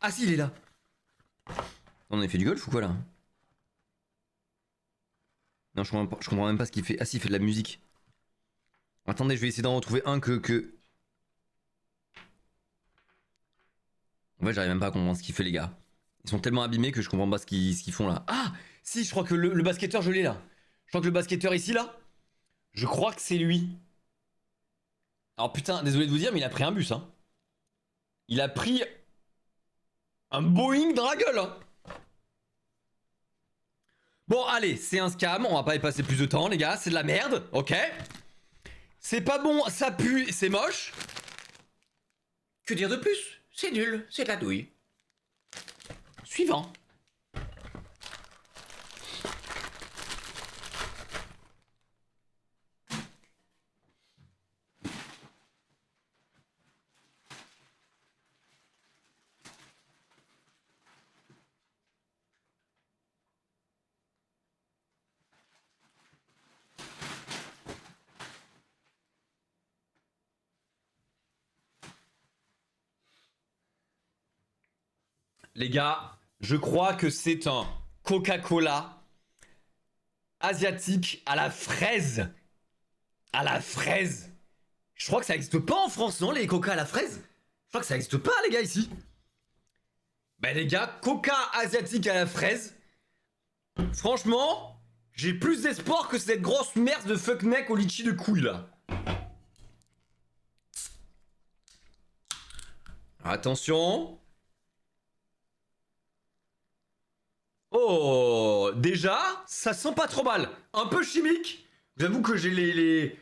Ah si, il est là. On a fait du golf ou quoi là? Non, je comprends même pas ce qu'il fait. Ah si, il fait de la musique. Attendez, je vais essayer d'en retrouver un que... En fait, j'arrive même pas à comprendre ce qu'il fait, les gars. Ils sont tellement abîmés que je comprends pas ce qu'ils font là. Ah, si, je crois que le basketteur, je l'ai là. Je crois que le basketteur ici, là, je crois que c'est lui. Alors putain, désolé de vous dire, mais il a pris un bus, hein. Il a pris un Boeing dans la gueule, hein. Bon, allez, c'est un scam, on va pas y passer plus de temps, les gars, c'est de la merde, ok. C'est pas bon, ça pue, c'est moche. Que dire de plus? C'est nul, c'est de la douille. Suivant. Les gars, je crois que c'est un Coca-Cola asiatique à la fraise. À la fraise. Je crois que ça n'existe pas en France, non, les Coca à la fraise? Je crois que ça n'existe pas, les gars, ici. Ben, les gars, Coca asiatique à la fraise. Franchement, j'ai plus d'espoir que cette grosse merde de fuck neck au litchi de couilles, là. Attention. Oh, déjà, ça sent pas trop mal. Un peu chimique. J'avoue que j'ai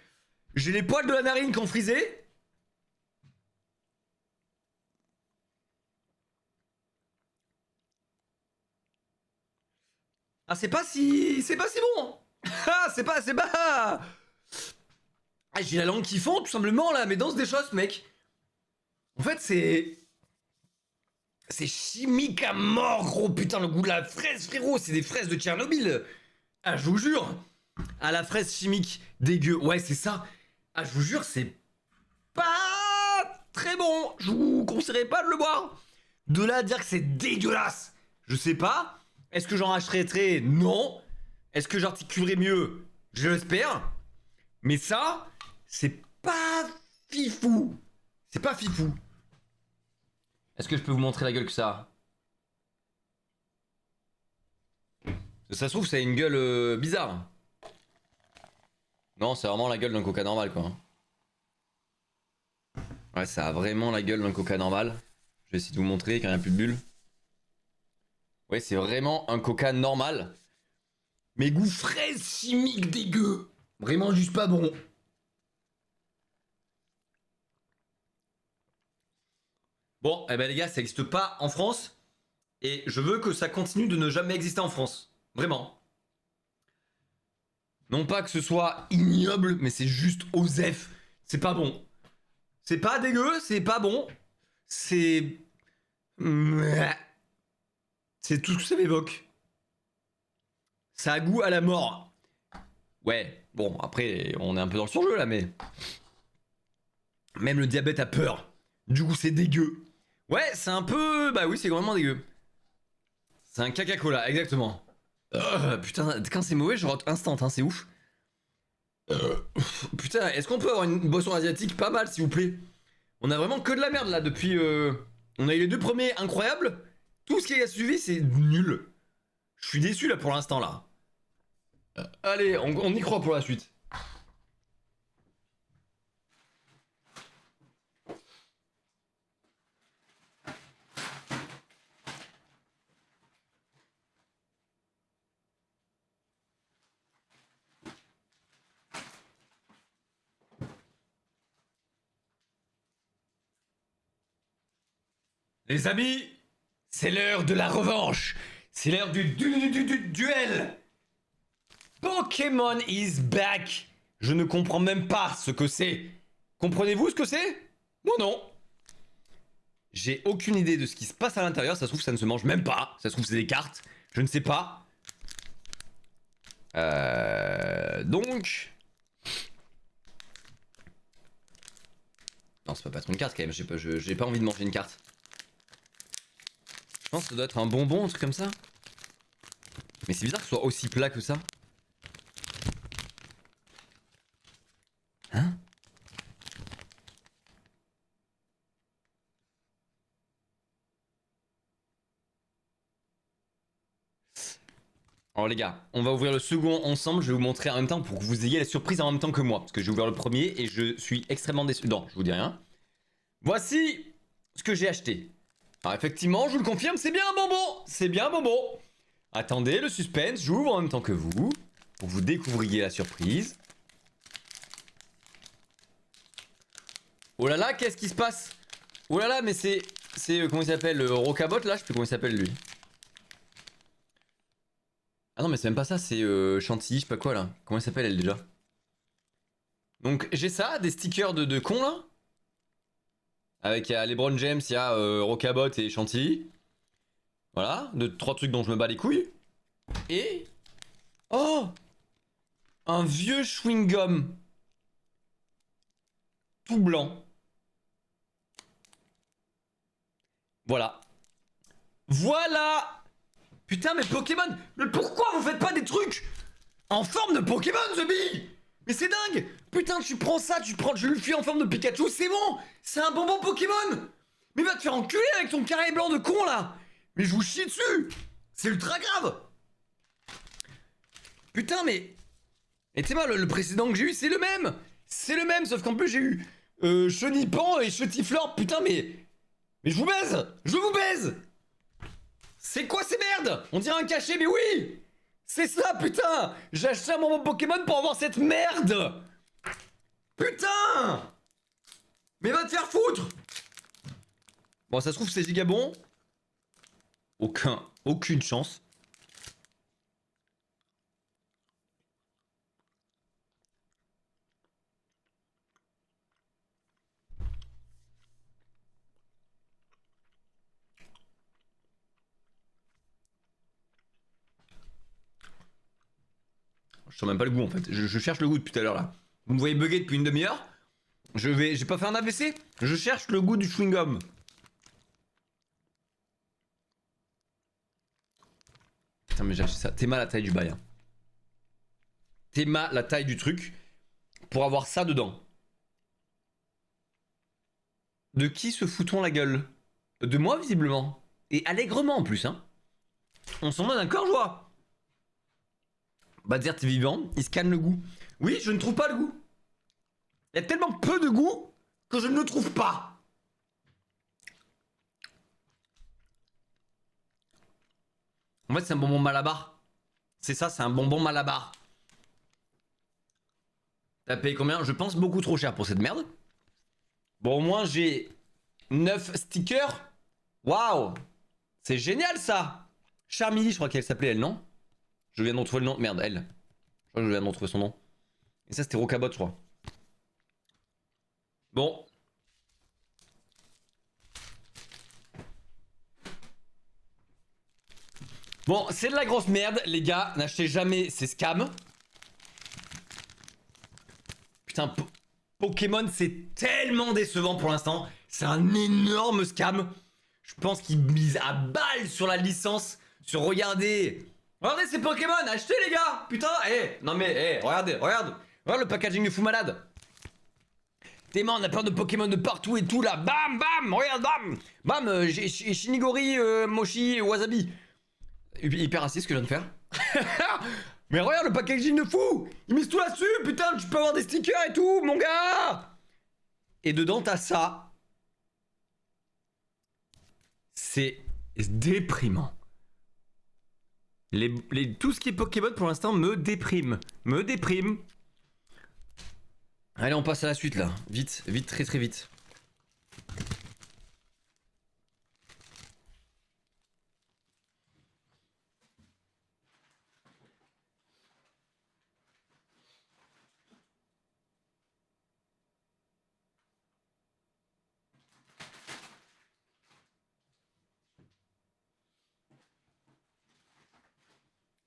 j'ai les poils de la narine qui ont frisé. Ah, c'est pas si bon. Ah, c'est pas. Ah, j'ai la langue qui fond tout simplement là, mais danse des choses, mec. En fait, c'est chimique à mort, gros putain, le goût de la fraise, frérot, c'est des fraises de Tchernobyl. Ah, je vous jure. À la fraise chimique dégueu. Ouais, c'est ça. Ah, je vous jure, c'est pas très bon. Je vous conseillerais pas de le boire. De là à dire que c'est dégueulasse, je sais pas. Est-ce que j'en rachèterai? Non. Est-ce que j'articulerai mieux? Je l'espère. Mais ça, c'est pas fifou. C'est pas fifou. Est-ce que je peux vous montrer la gueule que ça a? Ça se trouve, ça a une gueule bizarre. Non, c'est vraiment la gueule d'un coca normal, quoi. Ouais, ça a vraiment la gueule d'un coca normal. Je vais essayer de vous montrer qu'il n'y a plus de bulles. Ouais, c'est vraiment un coca normal. Mais goût fraise chimique dégueu. Vraiment juste pas bon. Bon, eh ben les gars, ça n'existe pas en France. Et je veux que ça continue de ne jamais exister en France. Vraiment. Non pas que ce soit ignoble, mais c'est juste osef. C'est pas bon. C'est pas dégueu, c'est pas bon. C'est... C'est tout ce que ça m'évoque. Ça a goût à la mort. Ouais, bon, après, on est un peu dans le surjeu là, mais... Même le diabète a peur. Du coup, c'est dégueu. Ouais, c'est un peu... Bah oui, c'est vraiment dégueu. C'est un caca-cola, exactement. Putain, quand c'est mauvais, je rote instant, hein, c'est ouf. Putain, est-ce qu'on peut avoir une boisson asiatique pas mal, s'il vous plaît? On a vraiment que de la merde là depuis. On a eu les deux premiers incroyables. Tout ce qui a suivi, c'est nul. Je suis déçu là pour l'instant là. Allez, on y croit pour la suite. Les amis, c'est l'heure de la revanche. C'est l'heure du duel. Pokémon is back. Je ne comprends même pas ce que c'est. Comprenez-vous ce que c'est? Moi non. J'ai aucune idée de ce qui se passe à l'intérieur. Ça se trouve, ça ne se mange même pas. Ça se trouve, c'est des cartes. Je ne sais pas. Donc... Non, ça peut pas être une carte quand même. J'ai pas envie de manger une carte. Je pense que ça doit être un bonbon, un truc comme ça. Mais c'est bizarre que ce soit aussi plat que ça. Hein? Alors les gars, on va ouvrir le second ensemble, je vais vous montrer en même temps pour que vous ayez la surprise en même temps que moi. Parce que j'ai ouvert le premier et je suis extrêmement déçu. Non, je vous dis rien. Voici ce que j'ai acheté. Alors effectivement, je vous le confirme, c'est bien un bonbon. C'est bien un bonbon. Attendez, le suspense, j'ouvre en même temps que vous. Pour que vous découvriez la surprise. Oh là là, qu'est-ce qui se passe? Oh là là, mais c'est comment il s'appelle, Rocabot là? Je sais plus comment il s'appelle lui. Ah non mais c'est même pas ça, c'est Chantilly, je sais pas quoi là. Comment elle s'appelle elle déjà? Donc j'ai ça, des stickers de cons là. Avec il y a LeBron James, il y a Rocabot et Chantilly. Voilà, trois trucs dont je me bats les couilles. Et... Oh! Un vieux chewing-gum. Tout blanc. Voilà. Voilà! Putain mais Pokémon, mais pourquoi vous faites pas des trucs en forme de Pokémon, The Bee? Mais c'est dingue! Putain, tu prends ça, je le fais en forme de Pikachu, c'est bon! C'est un bonbon Pokémon! Mais va te faire enculer avec ton carré blanc de con là! Mais je vous chie dessus! C'est ultra grave! Putain, mais. Et tu sais, moi, le précédent que j'ai eu, c'est le même! C'est le même, sauf qu'en plus j'ai eu Chenipan et Chetifleur, putain, mais. Mais je vous baise! Je vous baise! C'est quoi ces merdes? On dirait un cachet, mais oui! C'est ça, putain! J'ai acheté un bonbon Pokémon pour avoir cette merde! Putain! Mais va te faire foutre! Bon, ça se trouve, c'est giga bon. Aucune chance. Je sens même pas le goût en fait. Je cherche le goût depuis tout à l'heure là. Vous me voyez bugger depuis une demi-heure. J'ai pas fait un AVC. Je cherche le goût du chewing-gum. Putain mais j'ai acheté ça. T'es mal la taille du bail. Hein. T'es mal la taille du truc pour avoir ça dedans. De qui se fout-on la gueule? De moi visiblement. Et allègrement en plus hein. On s'en donne un corps joie. Badzert est vivant, il scanne le goût. Oui, je ne trouve pas le goût. Il y a tellement peu de goût que je ne le trouve pas. En fait, c'est un bonbon Malabar. C'est ça, c'est un bonbon Malabar. T'as payé combien? Je pense beaucoup trop cher pour cette merde. Bon, au moins, j'ai 9 stickers. Waouh! C'est génial, ça! Charmilly, je crois qu'elle s'appelait, elle, non? Je viens d'en trouver le nom. Merde, elle. Je crois que je viens d'en trouver son nom. Et ça, c'était Rocabot, je crois. Bon. Bon, c'est de la grosse merde, les gars. N'achetez jamais ces scams. Putain, Pokémon, c'est tellement décevant pour l'instant. C'est un énorme scam. Je pense qu'ils misent à balle sur la licence. Sur regardez. Regardez ces Pokémon, achetez les gars. Putain, non mais, regardez, regarde le packaging de fou malade. Tellement on a plein de Pokémon de partout et tout là. Bam, bam, regarde, bam. Bam, j'ai Shinigori, Moshi, Wasabi. Hyper raciste ce que je viens de faire. Mais regarde le packaging de fou. Ils misent tout là-dessus, putain, tu peux avoir des stickers et tout, mon gars. Et dedans, t'as ça. C'est déprimant. Tout ce qui est Pokémon pour l'instant me déprime. Me déprime. Allez, on passe à la suite là. Vite, vite, très très vite.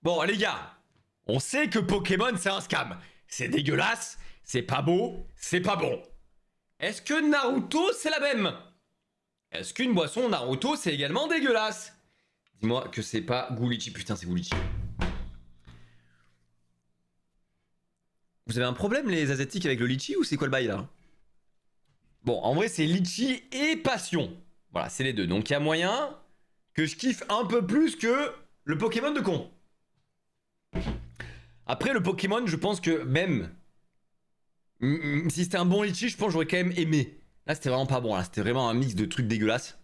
Bon, les gars, on sait que Pokémon c'est un scam. C'est dégueulasse, c'est pas beau, c'est pas bon. Est-ce que Naruto c'est la même? Est-ce qu'une boisson Naruto c'est également dégueulasse? Dis-moi que c'est pas Goulichi, putain c'est Goulichi. Vous avez un problème les asiatiques avec le litchi ou c'est quoi le bail là? Bon, en vrai c'est litchi et passion. Voilà, c'est les deux. Donc il y a moyen que je kiffe un peu plus que le Pokémon de con. Après, le Pokémon, je pense que même si c'était un bon litchi, je pense que j'aurais quand même aimé. Là, c'était vraiment pas bon. Là, c'était vraiment un mix de trucs dégueulasses.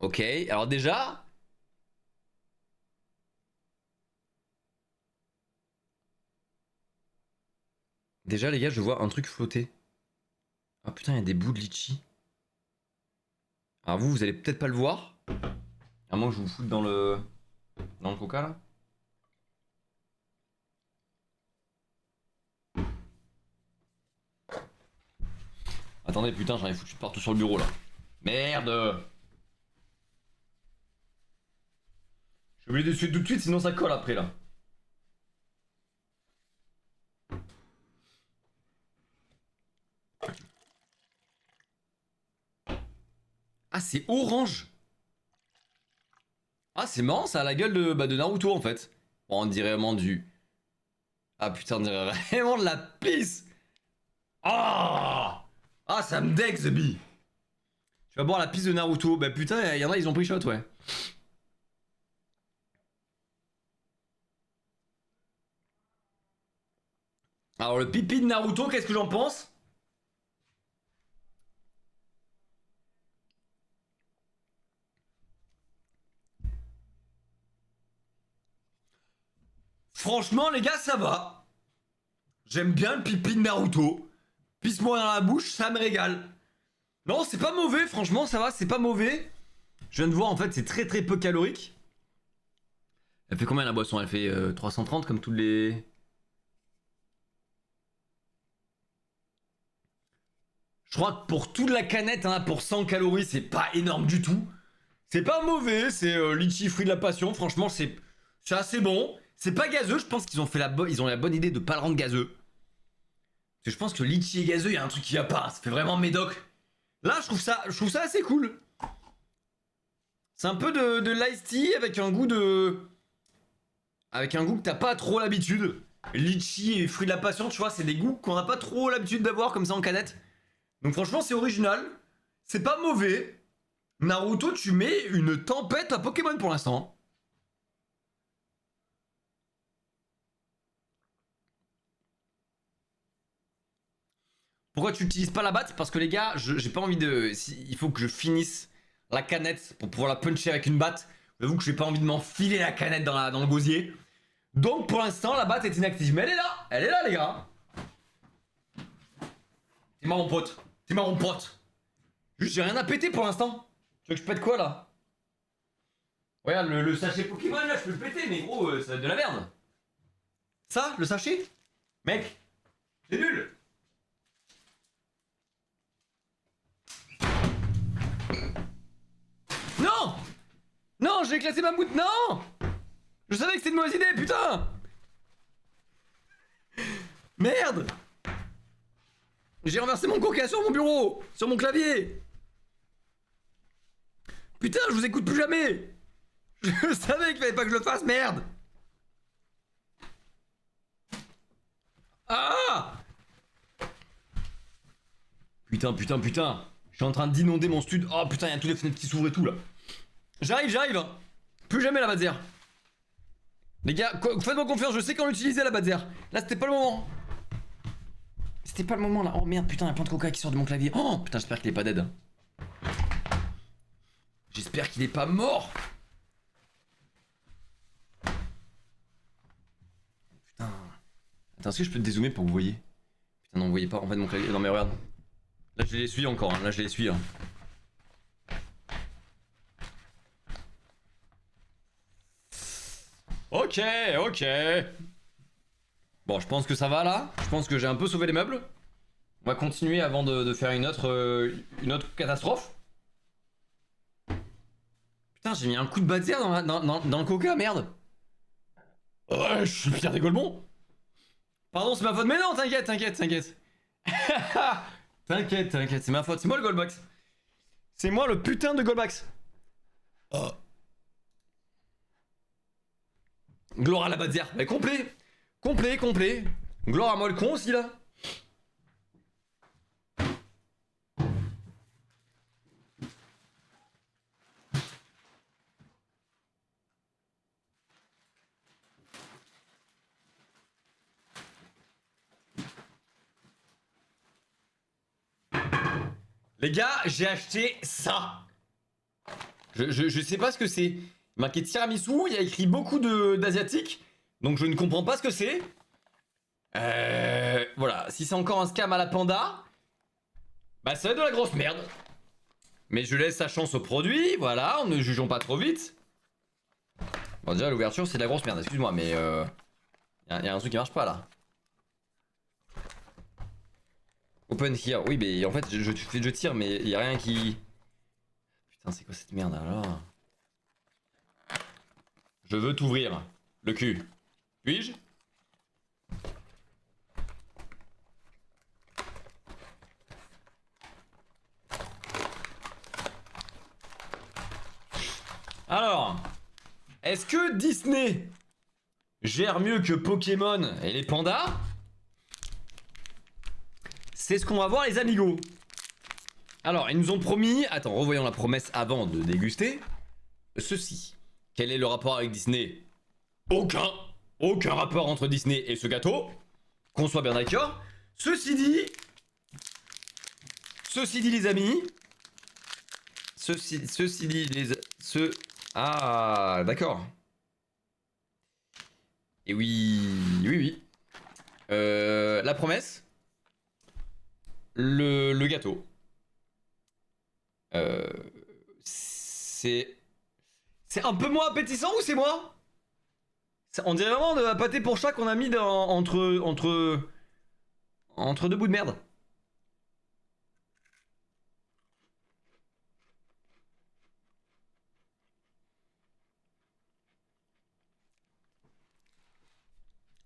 Ok, alors déjà. Déjà, les gars, je vois un truc flotter. Ah putain, il y a des bouts de litchi. Alors vous allez peut-être pas le voir. À moins que je vous foute dans le coca là. Attendez, putain, j'en ai foutu de partout sur le bureau là. Merde. Je suis obligé de suivre tout de suite, sinon ça colle après là. Ah, c'est orange. Ah, c'est marrant, ça a la gueule de Naruto en fait. Bon, on dirait vraiment du. Ah putain, on dirait vraiment de la pisse. Ah, ah, ça me deck, The Bee. Tu vas boire la pisse de Naruto. Bah putain, il y en a, ils ont pris shot, ouais. Alors, le pipi de Naruto, qu'est-ce que j'en pense? Franchement, les gars, ça va. J'aime bien le pipi de Naruto. Pisse-moi dans la bouche, ça me régale. Non, c'est pas mauvais, franchement, ça va, c'est pas mauvais. Je viens de voir, en fait, c'est très très peu calorique. Elle fait combien la boisson? Elle fait 330 comme tous les. Je crois que pour toute la canette, hein, pour 100 calories, c'est pas énorme du tout. C'est pas mauvais, c'est litchi fruit de la passion. Franchement, c'est assez bon. C'est pas gazeux, je pense qu'ils ont fait ils ont la bonne idée de pas le rendre gazeux. Parce que je pense que litchi et gazeux, il y a un truc qui va pas. Ça fait vraiment médoc. Là, je trouve ça assez cool. C'est un peu de l'ice tea avec un goût de. Avec un goût que t'as pas trop l'habitude. Litchi et fruit de la passion, tu vois, c'est des goûts qu'on n'a pas trop l'habitude d'avoir comme ça en canette. Donc franchement, c'est original. C'est pas mauvais. Naruto, tu mets une tempête à Pokémon pour l'instant. Pourquoi tu utilises pas la batte? Parce que les gars, j'ai pas envie de. Il faut que je finisse la canette pour pouvoir la puncher avec une batte. J'avoue que j'ai pas envie de m'enfiler la canette dans le gosier. Donc pour l'instant, la batte est inactive. Mais elle est là! Elle est là, les gars! C'est moi, mon pote. C'est moi, mon pote. Juste, j'ai rien à péter pour l'instant. Tu veux que je pète quoi là? Regarde, le sachet Pokémon là, je peux le péter, mais gros, ça va être de la merde. Ça, le sachet? Mec, c'est nul! Non! Non, j'ai éclaté ma moutte, non! Je savais que c'était une mauvaise idée, putain! Merde! J'ai renversé mon coca sur mon bureau! Sur mon clavier! Putain, je vous écoute plus jamais! Je savais qu'il fallait pas que je le fasse, merde! Ah! Putain, putain, putain! Je suis en train d'inonder mon studio. Oh putain, il y a toutes les fenêtres qui s'ouvrent et tout là. J'arrive, hein. Plus jamais la Badzer. Les gars, faites-moi confiance, je sais quand l'utiliser la Badzer. Là, c'était pas le moment. C'était pas le moment là. Oh merde, putain, il y a plein de coca qui sort de mon clavier. Oh putain, j'espère qu'il est pas dead. J'espère qu'il est pas mort. Putain. Attends, est-ce que je peux te dézoomer pour que vous voyez? Putain, non, vous voyez pas en fait mon clavier. Non, mais regarde. Là, je l'essuie encore. Hein. Là, je l'essuie. Hein. Ok, ok. Bon, je pense que ça va là. Je pense que j'ai un peu sauvé les meubles. On va continuer avant de faire une autre catastrophe. Putain, j'ai mis un coup de Badzer dans le coca, merde. Ouais, je suis Pierre des Golbons. Pardon, c'est ma faute. Mais non, t'inquiète. T'inquiète, c'est ma faute. C'est moi le Goldbox. C'est moi le putain de Goldbox. Oh. Gloire à la Badzer. Mais complet. Gloire à moi le con aussi là. Les gars, j'ai acheté ça. Je sais pas ce que c'est. Marqué tiramisu, il y a écrit beaucoup d'asiatiques. Donc je ne comprends pas ce que c'est. Voilà, si c'est encore un scam à la panda, bah ça va être de la grosse merde. Mais je laisse sa chance au produit, voilà, ne jugeons pas trop vite. Bon déjà l'ouverture c'est de la grosse merde, excuse-moi, mais y a un truc qui marche pas là. Open here, oui mais en fait je tire mais il y a rien qui... Putain c'est quoi cette merde alors? Je veux t'ouvrir le cul. Puis-je? Alors, est-ce que Disney gère mieux que Pokémon et les pandas? C'est ce qu'on va voir les amigos. Alors, ils nous ont promis, attends, revoyons la promesse avant de déguster. Ceci. Quel est le rapport avec Disney? Aucun. Aucun rapport entre Disney et ce gâteau. Qu'on soit bien d'accord. Ceci dit les amis. Ceci dit les... Ah, d'accord. Et oui. La promesse. Le gâteau. C'est un peu moins appétissant ou c'est moi? On dirait vraiment de la pâté pour chat qu'on a mis entre deux bouts de merde.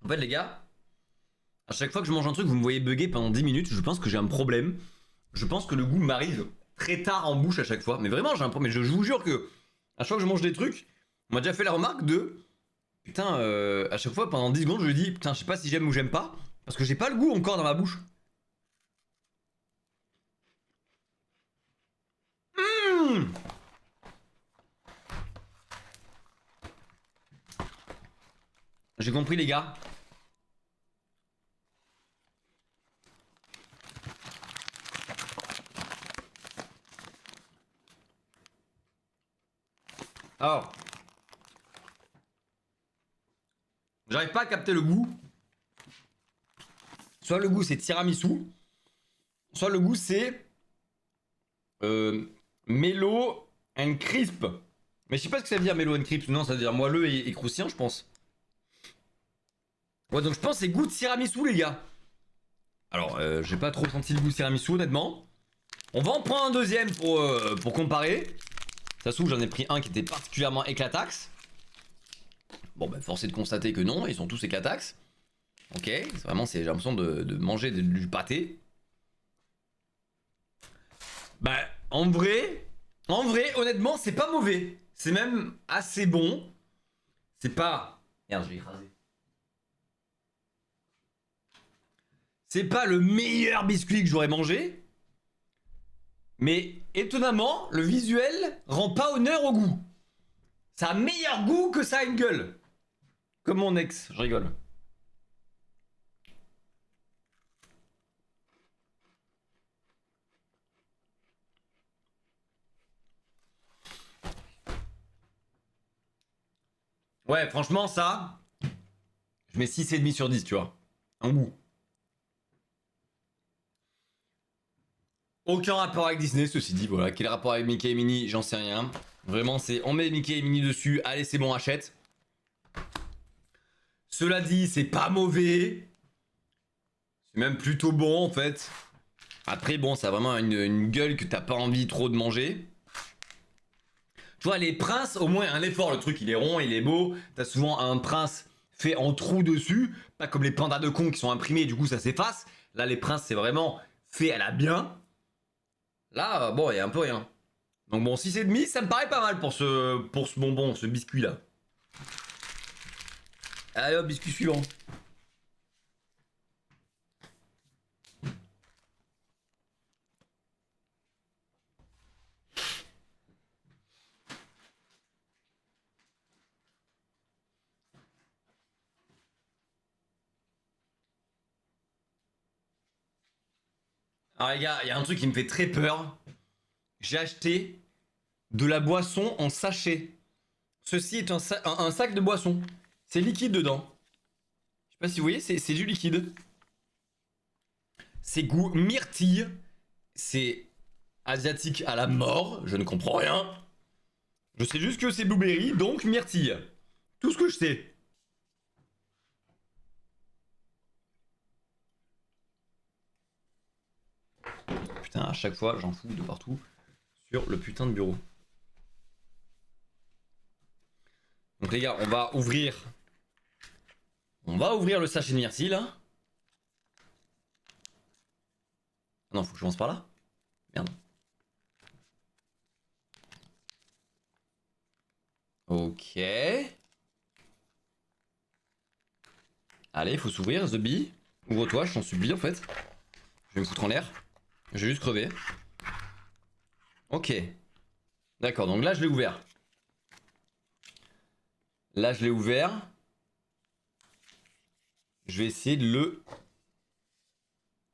En fait les gars, à chaque fois que je mange un truc, vous me voyez bugger pendant 10 minutes, je pense que j'ai un problème. Je pense que le goût m'arrive très tard en bouche à chaque fois. Mais vraiment j'ai un problème. Mais je vous jure que à chaque fois que je mange des trucs, on m'a déjà fait la remarque de... Putain, à chaque fois pendant 10 secondes je me dis, putain je sais pas si j'aime ou j'aime pas. Parce que j'ai pas le goût encore dans ma bouche. Mmh. J'ai compris les gars. Alors, j'arrive pas à capter le goût. Soit le goût c'est tiramisu, soit le goût c'est mellow and crisp. Mais je sais pas ce que ça veut dire mellow and crisp. Non, ça veut dire moelleux et croustillant, je pense. Ouais, donc je pense que c'est goût de tiramisu, les gars. Alors, j'ai pas trop senti le goût de tiramisu, honnêtement. On va en prendre un deuxième pour comparer. Ça se trouve, j'en ai pris un qui était particulièrement éclataxe. Bon, bah, force est de constater que non, ils sont tous éclataxes. Ok, vraiment, j'ai l'impression de manger du pâté. Bah, en vrai, honnêtement, c'est pas mauvais. C'est même assez bon. C'est pas... Merde, je vais écraser. C'est pas le meilleur biscuit que j'aurais mangé. Mais étonnamment, le visuel rend pas honneur au goût. Ça a meilleur goût que ça a une gueule. Comme mon ex, je rigole. Ouais, franchement, ça, je mets 6,5 sur 10, tu vois. En goût. Aucun rapport avec Disney, ceci dit, voilà. Quel rapport avec Mickey et Minnie, j'en sais rien. Vraiment, c'est on met Mickey et Minnie dessus, allez, c'est bon, achète. Cela dit, c'est pas mauvais. C'est même plutôt bon, en fait. Après, bon, ça a vraiment une gueule que t'as pas envie trop de manger. Tu vois, les princes, au moins un effort. Le truc, il est rond, il est beau. T'as souvent un prince fait en trou dessus. Pas comme les pandas de con qui sont imprimés, du coup, ça s'efface. Là, les princes, c'est vraiment fait à la bien. Là, bon, il y a un peu rien. Donc bon, 6,5, ça me paraît pas mal pour ce bonbon, ce biscuit-là. Allez hop, biscuit suivant. Alors les gars, il y a un truc qui me fait très peur. J'ai acheté de la boisson en sachet. Ceci est un sac de boisson. C'est liquide dedans. Je sais pas si vous voyez, c'est du liquide. C'est goût myrtille. C'est asiatique à la mort. Je ne comprends rien. Je sais juste que c'est blueberry, donc myrtille. Tout ce que je sais. Putain, à chaque fois, j'en fous de partout sur le putain de bureau. Donc les gars, on va ouvrir. On va ouvrir le sachet de myrtille là. Ah non, faut que je commence par là. Merde. Ok. Allez, faut s'ouvrir, The Bee. Ouvre-toi, je t'en supplie en fait. Je vais me foutre en l'air. Je vais juste crever. Ok. D'accord, donc là je l'ai ouvert. Là je l'ai ouvert. Je vais essayer de le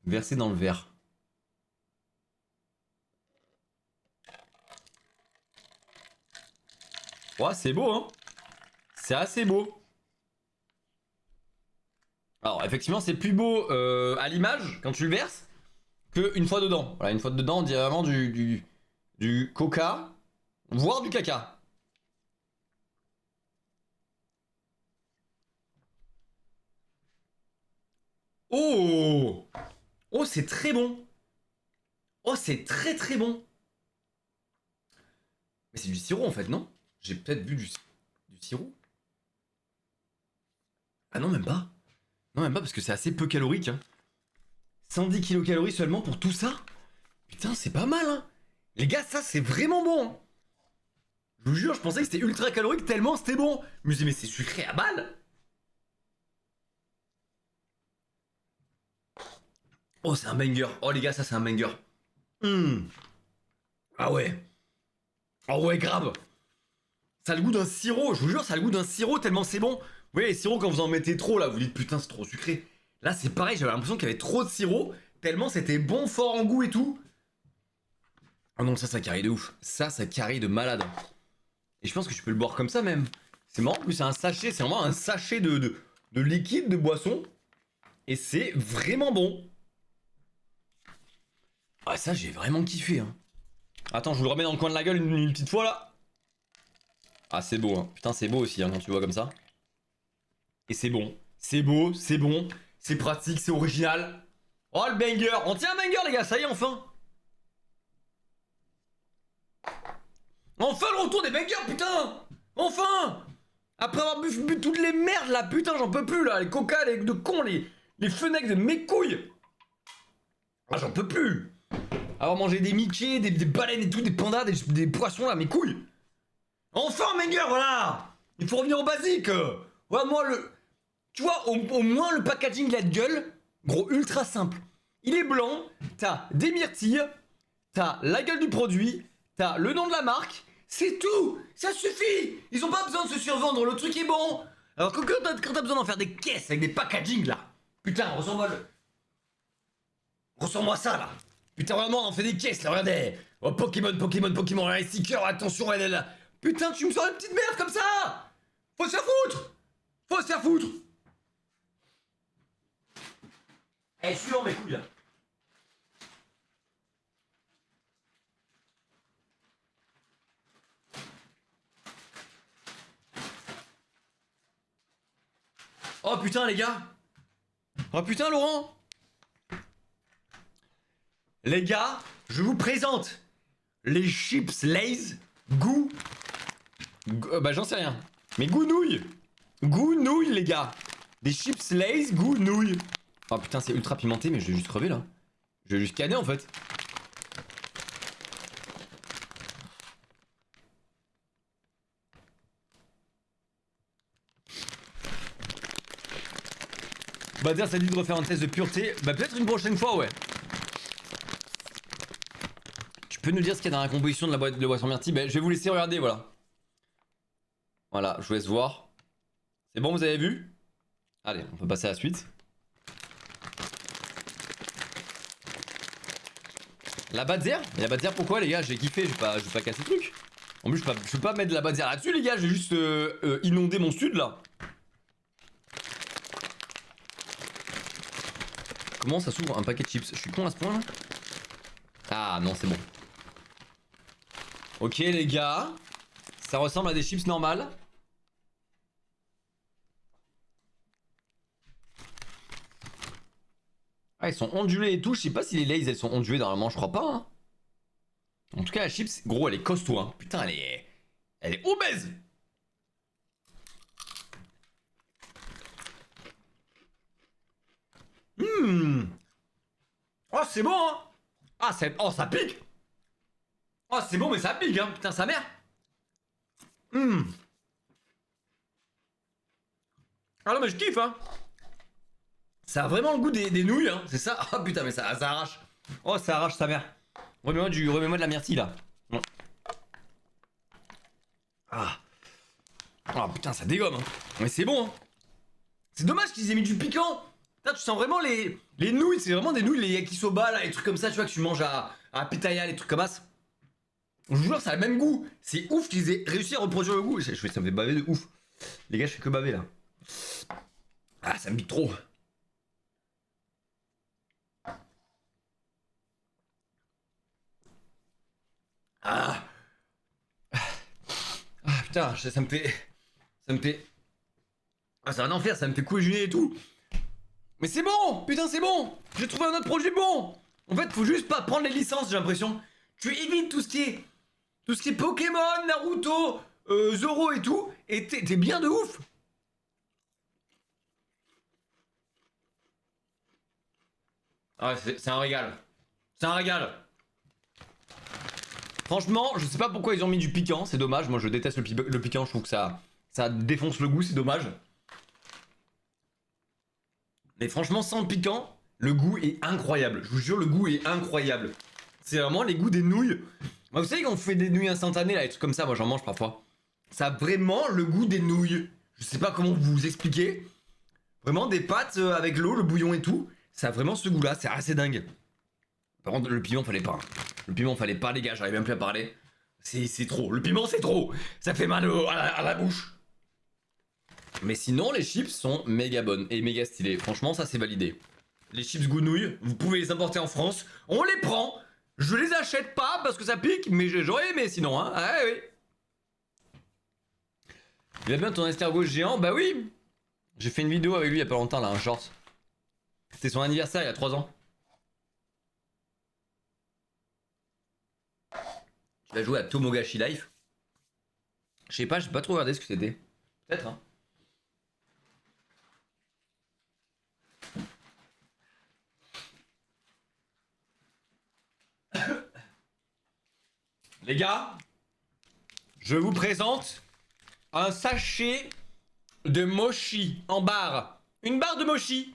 verser dans le verre. Ouais, c'est beau, hein. C'est assez beau. Alors, effectivement, c'est plus beau à l'image, quand tu le verses, qu'une fois dedans. Voilà, une fois dedans, on dirait vraiment du coca, voire du caca. Oh! Oh, c'est très bon. Oh, c'est très très bon. Mais c'est du sirop, en fait, non? J'ai peut-être bu du sirop. Ah non, même pas. Non, même pas, parce que c'est assez peu calorique, hein. 110 kilocalories seulement pour tout ça? Putain, c'est pas mal, hein. Les gars, ça, c'est vraiment bon, hein. Je vous jure, je pensais que c'était ultra calorique tellement c'était bon. Je me disais, mais c'est sucré à balle. Oh, c'est un banger. Oh, les gars, ça, c'est un banger. Ah ouais. Ah ouais, grave. Ça a le goût d'un sirop. Je vous jure, ça a le goût d'un sirop tellement c'est bon. Vous voyez, les sirops, quand vous en mettez trop, là, vous dites, putain, c'est trop sucré. Là, c'est pareil, j'avais l'impression qu'il y avait trop de sirop. Tellement c'était bon, fort en goût et tout. Oh non, ça carry de ouf. Ça carry de malade. Et je pense que je peux le boire comme ça même. C'est marrant, en plus c'est un sachet, c'est vraiment un sachet de liquide, de boisson. Et c'est vraiment bon. Ah ça j'ai vraiment kiffé hein. Attends, je vous le remets dans le coin de la gueule une petite fois là. Ah c'est beau hein. Putain c'est beau aussi hein, quand tu vois comme ça. Et c'est bon. C'est beau, c'est bon. C'est pratique, c'est original. Oh le banger. On tient un banger les gars, ça y est enfin. Enfin le retour des bangers putain. Enfin. Après avoir bu toutes les merdes là, putain j'en peux plus là. Les coca, les de cons, les fenêtres de mes couilles. Ah j'en peux plus. Avoir mangé des Mickey, des baleines et tout, des pandas, des poissons là, mes couilles. Enfin banger voilà. Il faut revenir au basique. Ouais moi le... Tu vois, au moins le packaging il a de gueule. Gros, ultra simple. Il est blanc, t'as des myrtilles, t'as la gueule du produit, t'as le nom de la marque. C'est tout. Ça suffit. Ils ont pas besoin de se survendre, le truc est bon. Alors quand t'as besoin d'en faire des caisses avec des packaging là. Putain, ressens-moi ça là. Putain, vraiment, on en fait des caisses là, regardez. Oh, Pokémon, les stickers, attention, elle est là. Putain, tu me sors une petite merde comme ça. Faut se faire foutre. Faut se faire foutre. Eh, je suis dans mes couilles là. Oh putain, les gars. Oh putain, Laurent. Les gars, je vous présente les chips Lay's goût. Bah, j'en sais rien. Mais goût nouille. Goût nouille, les gars. Des chips Lay's goût nouille. Oh putain, c'est ultra pimenté, mais je vais juste crever là. Je vais juste canner en fait. Bah dire ça dit de refaire un test de pureté. Bah peut-être une prochaine fois ouais. Tu peux nous dire ce qu'il y a dans la composition de la boîte de boisson myrtille? Bah je vais vous laisser regarder voilà. Voilà, je vous laisse voir. C'est bon, vous avez vu? Allez, on peut passer à la suite. La Batzère? Mais la Batzère pourquoi les gars? J'ai kiffé, je vais pas casser le truc. En plus je peux pas mettre de la Batzère là-dessus les gars, j'ai juste inondé mon sud là. Comment ça s'ouvre un paquet de chips? Je suis con à ce point là? Ah non c'est bon. Ok les gars, ça ressemble à des chips normales. Ah ils sont ondulés et tout, je sais pas si les Lays elles sont ondulées normalement, je crois pas hein. En tout cas la chips, gros elle est costaud hein. Putain elle est obèse. Oh c'est bon hein. Ah oh ça pique. Oh c'est bon mais ça pique hein, putain sa mère. Ah non mais je kiffe hein. Ça a vraiment le goût des nouilles hein, c'est ça. Ah putain mais ça arrache. Oh ça arrache sa mère. Remets-moi de la myrtille là. Ah. Ah putain ça dégomme hein. Mais c'est bon hein. C'est dommage qu'ils aient mis du piquant. Putain tu sens vraiment les nouilles, c'est vraiment des nouilles, les yakisoba là, les trucs comme ça tu vois que tu manges à Pitaya, les trucs comme ça. Je vous jure ça a le même goût. C'est ouf qu'ils aient réussi à reproduire le goût. Ça me fait baver de ouf. Les gars je fais que baver là. Ah ça me pique trop. Ah. Ah putain, ça me fait. Ah c'est un enfer, ça me fait couler du nez et tout. Mais c'est bon, putain c'est bon. J'ai trouvé un autre produit bon. En fait faut juste pas prendre les licences j'ai l'impression. Tu évites tout ce qui est Pokémon, Naruto, Zoro et tout. Et t'es bien de ouf. Ah c'est un régal. C'est un régal. Franchement, je sais pas pourquoi ils ont mis du piquant, c'est dommage. Moi je déteste le piquant, je trouve que ça défonce le goût, c'est dommage. Mais franchement, sans le piquant, le goût est incroyable. Je vous jure, le goût est incroyable. C'est vraiment les goûts des nouilles. Moi, vous savez quand on fait des nouilles instantanées, là, des trucs comme ça, moi j'en mange parfois. Ça a vraiment le goût des nouilles. Je sais pas comment vous expliquer. Vraiment des pâtes avec l'eau, le bouillon et tout. Ça a vraiment ce goût-là, c'est assez dingue. Par contre, le piment, fallait pas. Hein. Le piment, fallait pas, les gars, j'arrive même plus à parler. C'est trop. Le piment, c'est trop. Ça fait mal à la bouche. Mais sinon, les chips sont méga bonnes et méga stylées. Franchement, ça, c'est validé. Les chips gounouilles, vous pouvez les importer en France. On les prend. Je les achète pas parce que ça pique, mais j'aurais aimé sinon. Hein. Ah oui. Il va bien ton escargot géant? Bah oui. J'ai fait une vidéo avec lui il y a pas longtemps, là, un short. C'était son anniversaire il y a 3 ans. Tu vas jouer à Tomogachi Life? Je sais pas, j'ai pas trop regardé ce que c'était. Peut-être, hein. Les gars, je vous présente un sachet de mochi en barre. Une barre de mochi.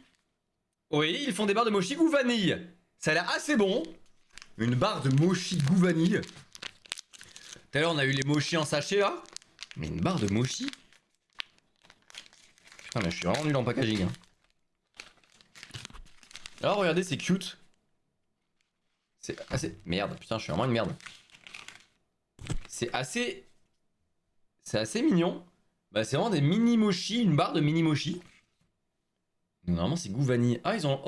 Oui, ils font des barres de mochi goût vanille. Ça a l'air assez bon. Une barre de mochi goût vanille. Tout à l'heure, on a eu les mochis en sachet là. Mais une barre de mochi. Putain, mais je suis vraiment nul en packaging. Hein. Alors, regardez, c'est cute. C'est assez. Merde, putain, je suis vraiment une merde. C'est assez mignon. Bah, c'est vraiment des mini mochi, une barre de mini mochi. Normalement, c'est goût vanille. Ah, ils sont.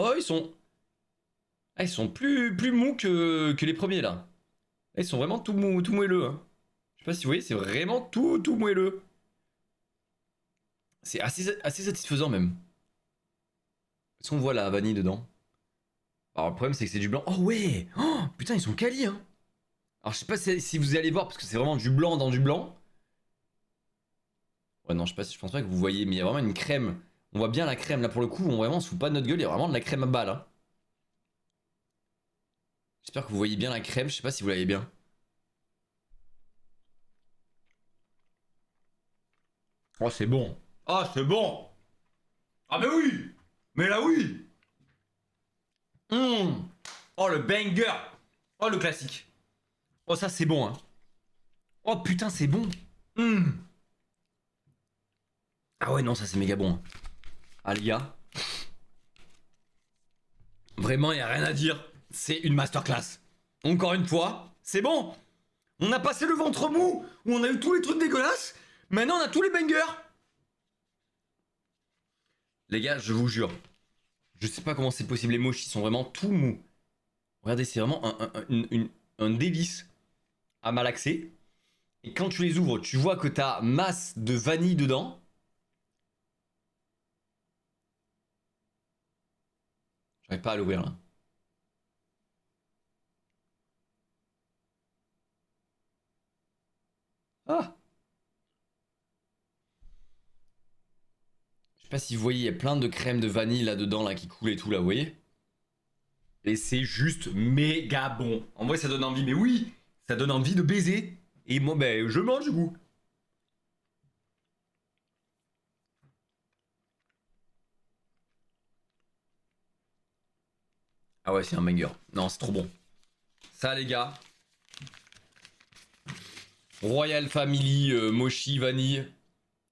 Ah, ils sont plus mous que les premiers là. Ah, ils sont vraiment tout moelleux. Hein. Je sais pas si vous voyez, c'est vraiment tout moelleux. C'est assez satisfaisant même. Est-ce qu'on voit la vanille dedans? Alors, le problème, c'est que c'est du blanc. Oh ouais! Oh, putain, ils sont quali, hein! Alors, je sais pas si vous allez voir, parce que c'est vraiment du blanc dans du blanc. Ouais, non, je pense pas que vous voyez, mais il y a vraiment une crème. On voit bien la crème, là, pour le coup, on se fout pas de notre gueule, il y a vraiment de la crème à balle, hein. J'espère que vous voyez bien la crème, je sais pas si vous l'avez bien. Oh, c'est bon. Oh, c'est bon! Ah, mais oui! Mais là, oui! Oh, le banger! Oh, le classique! Oh, ça, c'est bon, hein! Oh, putain, c'est bon! Ah ouais, non, ça, c'est méga bon. Hein. Ah, les gars. Vraiment, y a rien à dire. C'est une masterclass. Encore une fois, c'est bon. On a passé le ventre mou, où on a eu tous les trucs dégueulasses. Maintenant, on a tous les bangers. Les gars, je vous jure. Je sais pas comment c'est possible. Les mochis sont vraiment tout mous. Regardez, c'est vraiment un délice à malaxer. Et quand tu les ouvres, tu vois que t'as masse de vanille dedans. J'arrive pas à l'ouvrir là. Ah! Je sais pas si vous voyez, il y a plein de crème de vanille là-dedans là qui coule et tout là, vous voyez? Et c'est juste méga bon. En vrai, ça donne envie, mais oui, ça donne envie de baiser. Et moi, ben, je mange du coup. Ah ouais, c'est un banger. Non, c'est trop bon. Ça, les gars. Royal Family, mochi, vanille.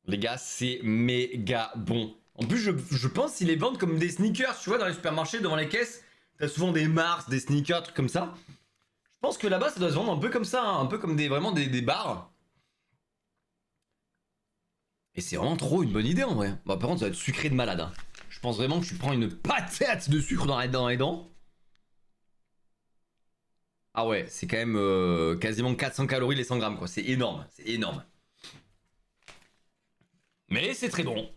Les gars, c'est méga bon. En plus, je pense qu'ils les vendent comme des sneakers. Tu vois, dans les supermarchés, devant les caisses, t'as souvent des Mars, des sneakers, trucs comme ça. Je pense que là-bas, ça doit se vendre un peu comme ça, hein, un peu comme vraiment des bars. Et c'est vraiment trop une bonne idée en vrai. Bah, par contre, ça va être sucré de malade. Hein. Je pense vraiment que tu prends une patate de sucre dans les dents. Ah ouais, c'est quand même quasiment 400 calories les 100 grammes quoi. C'est énorme, c'est énorme. Mais c'est très bon.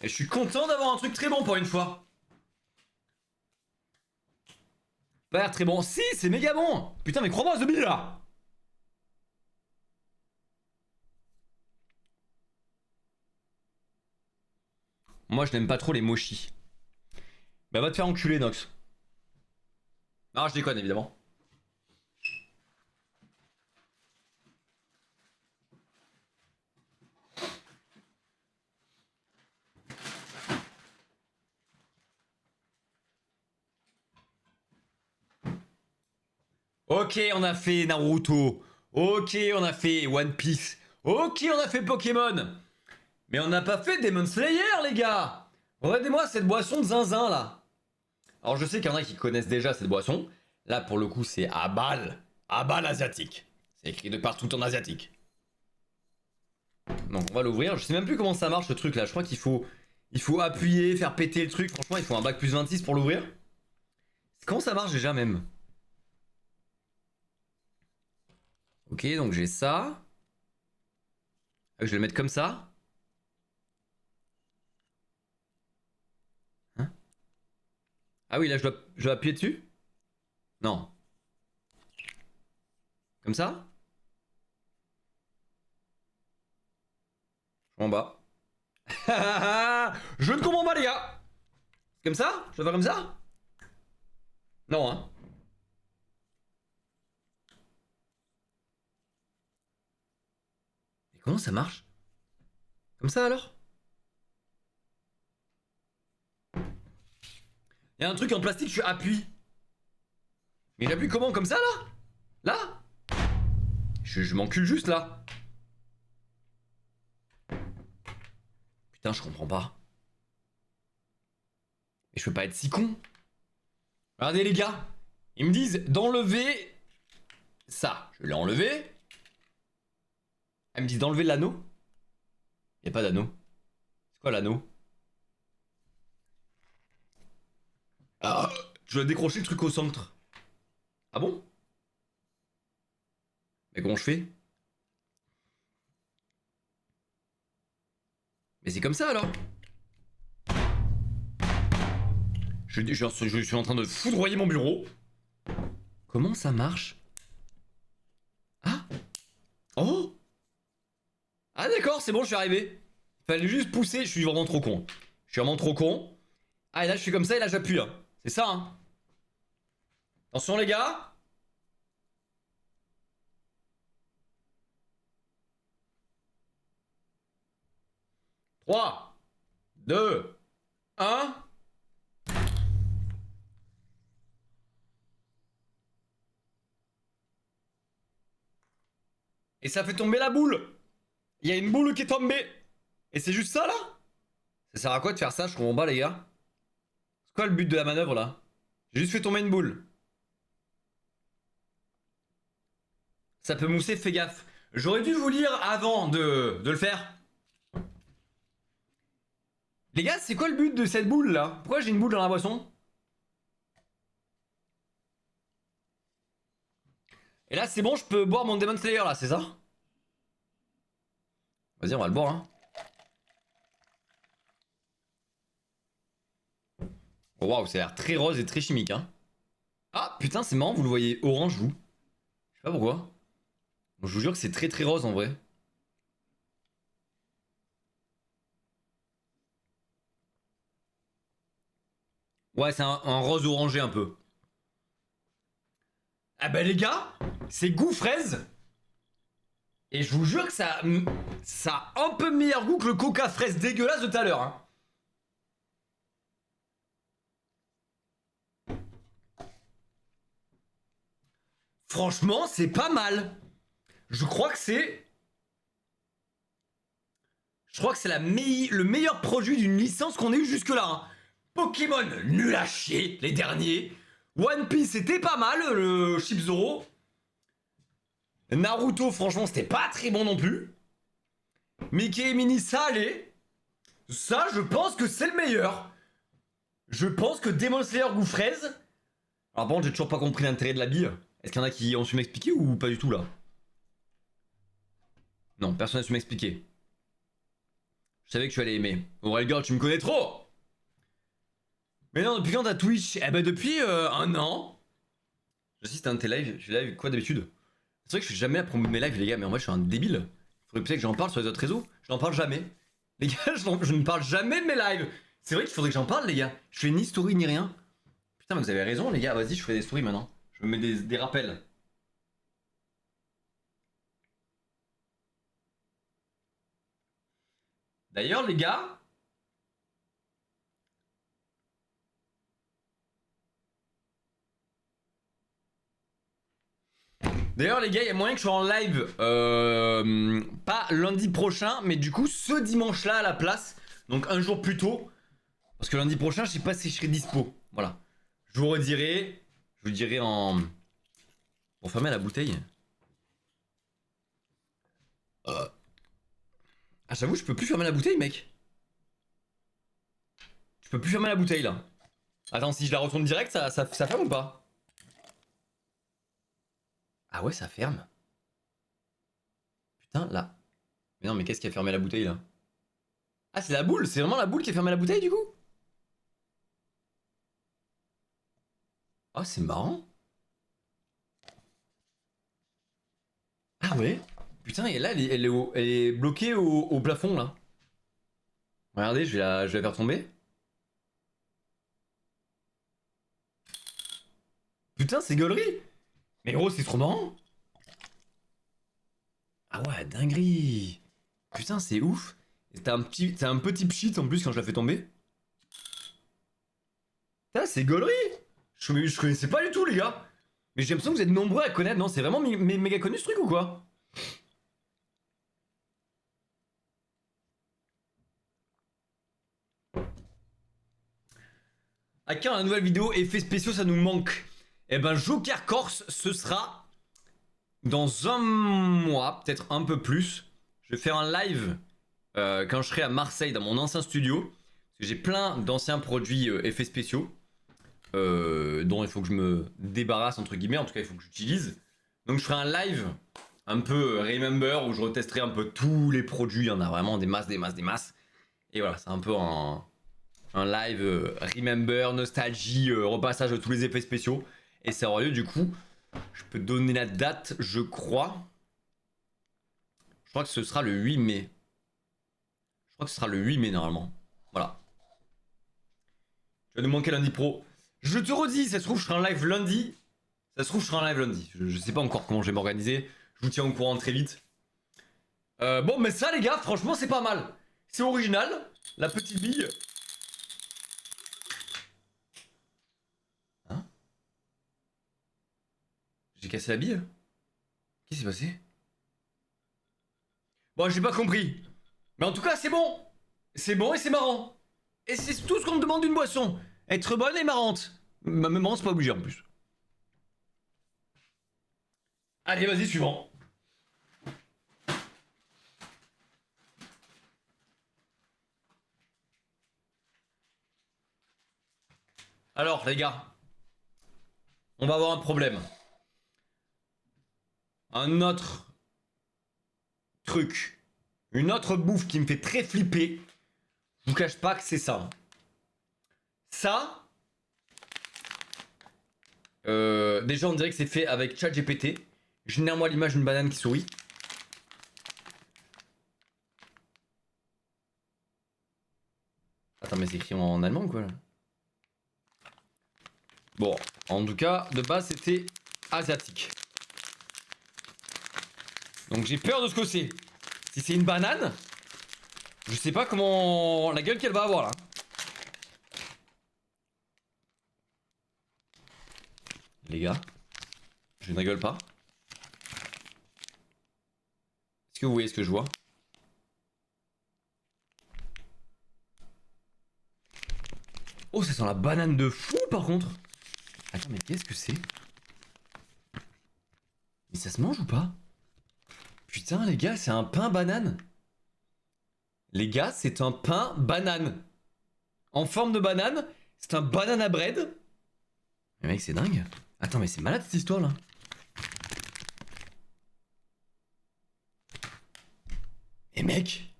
Et je suis content d'avoir un truc très bon pour une fois. Pas l'air très bon. Si, c'est méga bon. Putain, mais crois-moi, The Bee là. Moi, je n'aime pas trop les mochis. Bah, va te faire enculer, Nox. Non, je déconne, évidemment. Ok, on a fait Naruto. Ok, on a fait One Piece. Ok, on a fait Pokémon. Mais on n'a pas fait Demon Slayer, les gars. Regardez-moi cette boisson de zinzin, là. Alors, je sais qu'il y en a qui connaissent déjà cette boisson. Là, pour le coup, c'est Abal. Abal asiatique. C'est écrit de partout en asiatique. Donc, on va l'ouvrir. Je sais même plus comment ça marche, ce truc-là. Je crois qu'il faut appuyer, faire péter le truc. Franchement, il faut un bac plus 26 pour l'ouvrir. Comment ça marche déjà, même? Ok, donc j'ai ça. Ah, je vais le mettre comme ça. Hein? Ah oui, là, je dois appuyer dessus? Non. Comme ça? En bas. Je ne comprends pas, les gars. Comme ça? Je dois faire comme ça? Non, hein. Mais comment ça marche? Comme ça, alors? Il y a un truc en plastique, je appuie. Mais j'appuie comment? Comme ça, là? Là? Je m'encule juste, là. Putain, je comprends pas. Mais je peux pas être si con. Regardez, les gars. Ils me disent d'enlever ça. Je l'ai enlevé. Ils me disent d'enlever l'anneau. Il n'y a pas d'anneau. C'est quoi l'anneau? Ah, je dois décrocher le truc au centre. Ah bon? Mais comment je fais? Mais c'est comme ça alors? Je suis en train de foudroyer mon bureau. Comment ça marche? Ah? Oh? Ah d'accord, c'est bon, je suis arrivé. Fallait juste pousser, je suis vraiment trop con. Je suis vraiment trop con. Ah et là je suis comme ça et là j'appuie. Hein. C'est ça hein. Attention les gars. 3, 2, 1. Et ça fait tomber la boule. Il y a une boule qui est tombée. Et c'est juste ça là? Ça sert à quoi de faire ça? Je comprends pas les gars. C'est quoi le but de la manœuvre là? J'ai juste fait tomber une boule. Ça peut mousser, fais gaffe. J'aurais dû vous lire avant de le faire. Les gars, c'est quoi le but de cette boule là? Pourquoi j'ai une boule dans la boisson? Et là, c'est bon, je peux boire mon Demon Slayer là, c'est ça? Vas-y, on va le boire, hein. Oh, waouh, ça a l'air très rose et très chimique, hein. Ah, putain, c'est marrant, vous le voyez orange, vous. Je sais pas pourquoi. Bon, je vous jure que c'est très très rose en vrai. Ouais, c'est un rose orangé un peu. Ah bah les gars, c'est goût fraise. Et je vous jure que ça a un peu meilleur goût que le coca fraise dégueulasse de tout à l'heure, hein. Franchement, c'est pas mal. Je crois que c'est... Je crois que c'est le meilleur produit d'une licence qu'on ait eu jusque-là, hein. Pokémon, nul à chier, les derniers. One Piece, c'était pas mal, le Chip Zoro. Naruto, franchement, c'était pas très bon non plus. Mickey et Minnie, ça allait. Ça, je pense que c'est le meilleur. Je pense que Demon Slayer goût fraise. Alors, bon, j'ai toujours pas compris l'intérêt de la bille. Est-ce qu'il y en a qui ont su m'expliquer ou pas du tout là? Non, personne n'a su m'expliquer. Je savais que tu allais aimer. Ouais, girl, tu me connais trop! Mais non, depuis quand t'as Twitch? Eh ben, depuis un an. J'assiste à un de tes lives. Je live quoi d'habitude? C'est vrai que je fais jamais la promo de mes lives, les gars, mais en vrai, je suis un débile. Faudrait peut-être que j'en parle sur les autres réseaux. Je n'en parle jamais. Les gars, je ne parle jamais de mes lives. C'est vrai qu'il faudrait que j'en parle, les gars. Je fais ni story ni rien. Putain, mais vous avez raison, les gars. Vas-y, je ferai des stories maintenant. Je me mets des rappels. D'ailleurs, les gars. D'ailleurs, les gars, il y a moyen que je sois en live. Pas lundi prochain, mais du coup, ce dimanche-là à la place. Donc, un jour plus tôt. Parce que lundi prochain, je sais pas si je serai dispo. Voilà. Je vous redirai. Je vous dirai en. Pour fermer la bouteille. Ah, j'avoue, je peux plus fermer la bouteille, mec. Je peux plus fermer la bouteille là. Attends, si je la retourne direct, ça ferme ou pas? Ah ouais, ça ferme. Putain, là. Mais non, mais qu'est-ce qui a fermé la bouteille là? Ah, c'est la boule. C'est vraiment la boule qui a fermé la bouteille du coup? Ah, c'est marrant. Ah ouais. Putain, et là, elle est bloquée au plafond là. Regardez, je vais la faire tomber. Putain, c'est gaulerie. Mais gros, c'est trop marrant. Ah ouais, dinguerie. Putain, c'est ouf. Et t'as un petit pchit en plus quand je la fais tomber. Putain, c'est gaulerie. Je connaissais pas du tout, les gars. Mais j'ai l'impression que vous êtes nombreux à connaître, non? C'est vraiment méga connu ce truc ou quoi? À quand la nouvelle vidéo effets spéciaux, ça nous manque? Eh ben, Joker Corse, ce sera dans un mois, peut-être un peu plus. Je vais faire un live quand je serai à Marseille dans mon ancien studio. Parce que j'ai plein d'anciens produits effets spéciaux dont il faut que je me débarrasse, entre guillemets. En tout cas, il faut que j'utilise. Donc, je ferai un live un peu Remember où je retesterai un peu tous les produits. Il y en a vraiment des masses, des masses, des masses. Et voilà, c'est un peu un live Remember, nostalgie, repassage de tous les effets spéciaux. Et ça aura lieu du coup. Je peux donner la date, je crois. Je crois que ce sera le 8 mai. Je crois que ce sera le 8 mai normalement. Voilà. Tu vas nous manquer lundi pro. Je te redis, ça se trouve, je serai en live lundi. Ça se trouve, je serai en live lundi. Je sais pas encore comment je vais m'organiser. Je vous tiens au courant très vite. Bon, mais ça, les gars, franchement, c'est pas mal. C'est original. La petite bille. Hein? J'ai cassé la bille? Qu'est-ce qui s'est passé? Bon, j'ai pas compris. Mais en tout cas, c'est bon. C'est bon et c'est marrant. Et c'est tout ce qu'on me demande d'une boisson. Être bonne et marrante. Ma maman, c'est pas obligé en plus. Allez, vas-y, suivant. Alors, les gars, on va avoir un problème. Un autre truc. Une autre bouffe qui me fait très flipper. Je vous cache pas que c'est ça. Ça, déjà on dirait que c'est fait avec ChatGPT. Génère-moi l'image d'une banane qui sourit. Attends, mais c'est écrit en allemand ou quoi là? Bon, en tout cas, de base c'était asiatique. Donc j'ai peur de ce que c'est. Si c'est une banane, je sais pas comment... la gueule qu'elle va avoir là. Les gars, je ne rigole pas. Est-ce que vous voyez ce que je vois? Oh, ça sent la banane de fou par contre. Attends, mais qu'est-ce que c'est? Mais ça se mange ou pas? Putain, les gars, c'est un pain banane. Les gars, c'est un pain banane. En forme de banane, c'est un banana bread. Mais mec, c'est dingue. Attends, mais c'est malade cette histoire là. Et mec,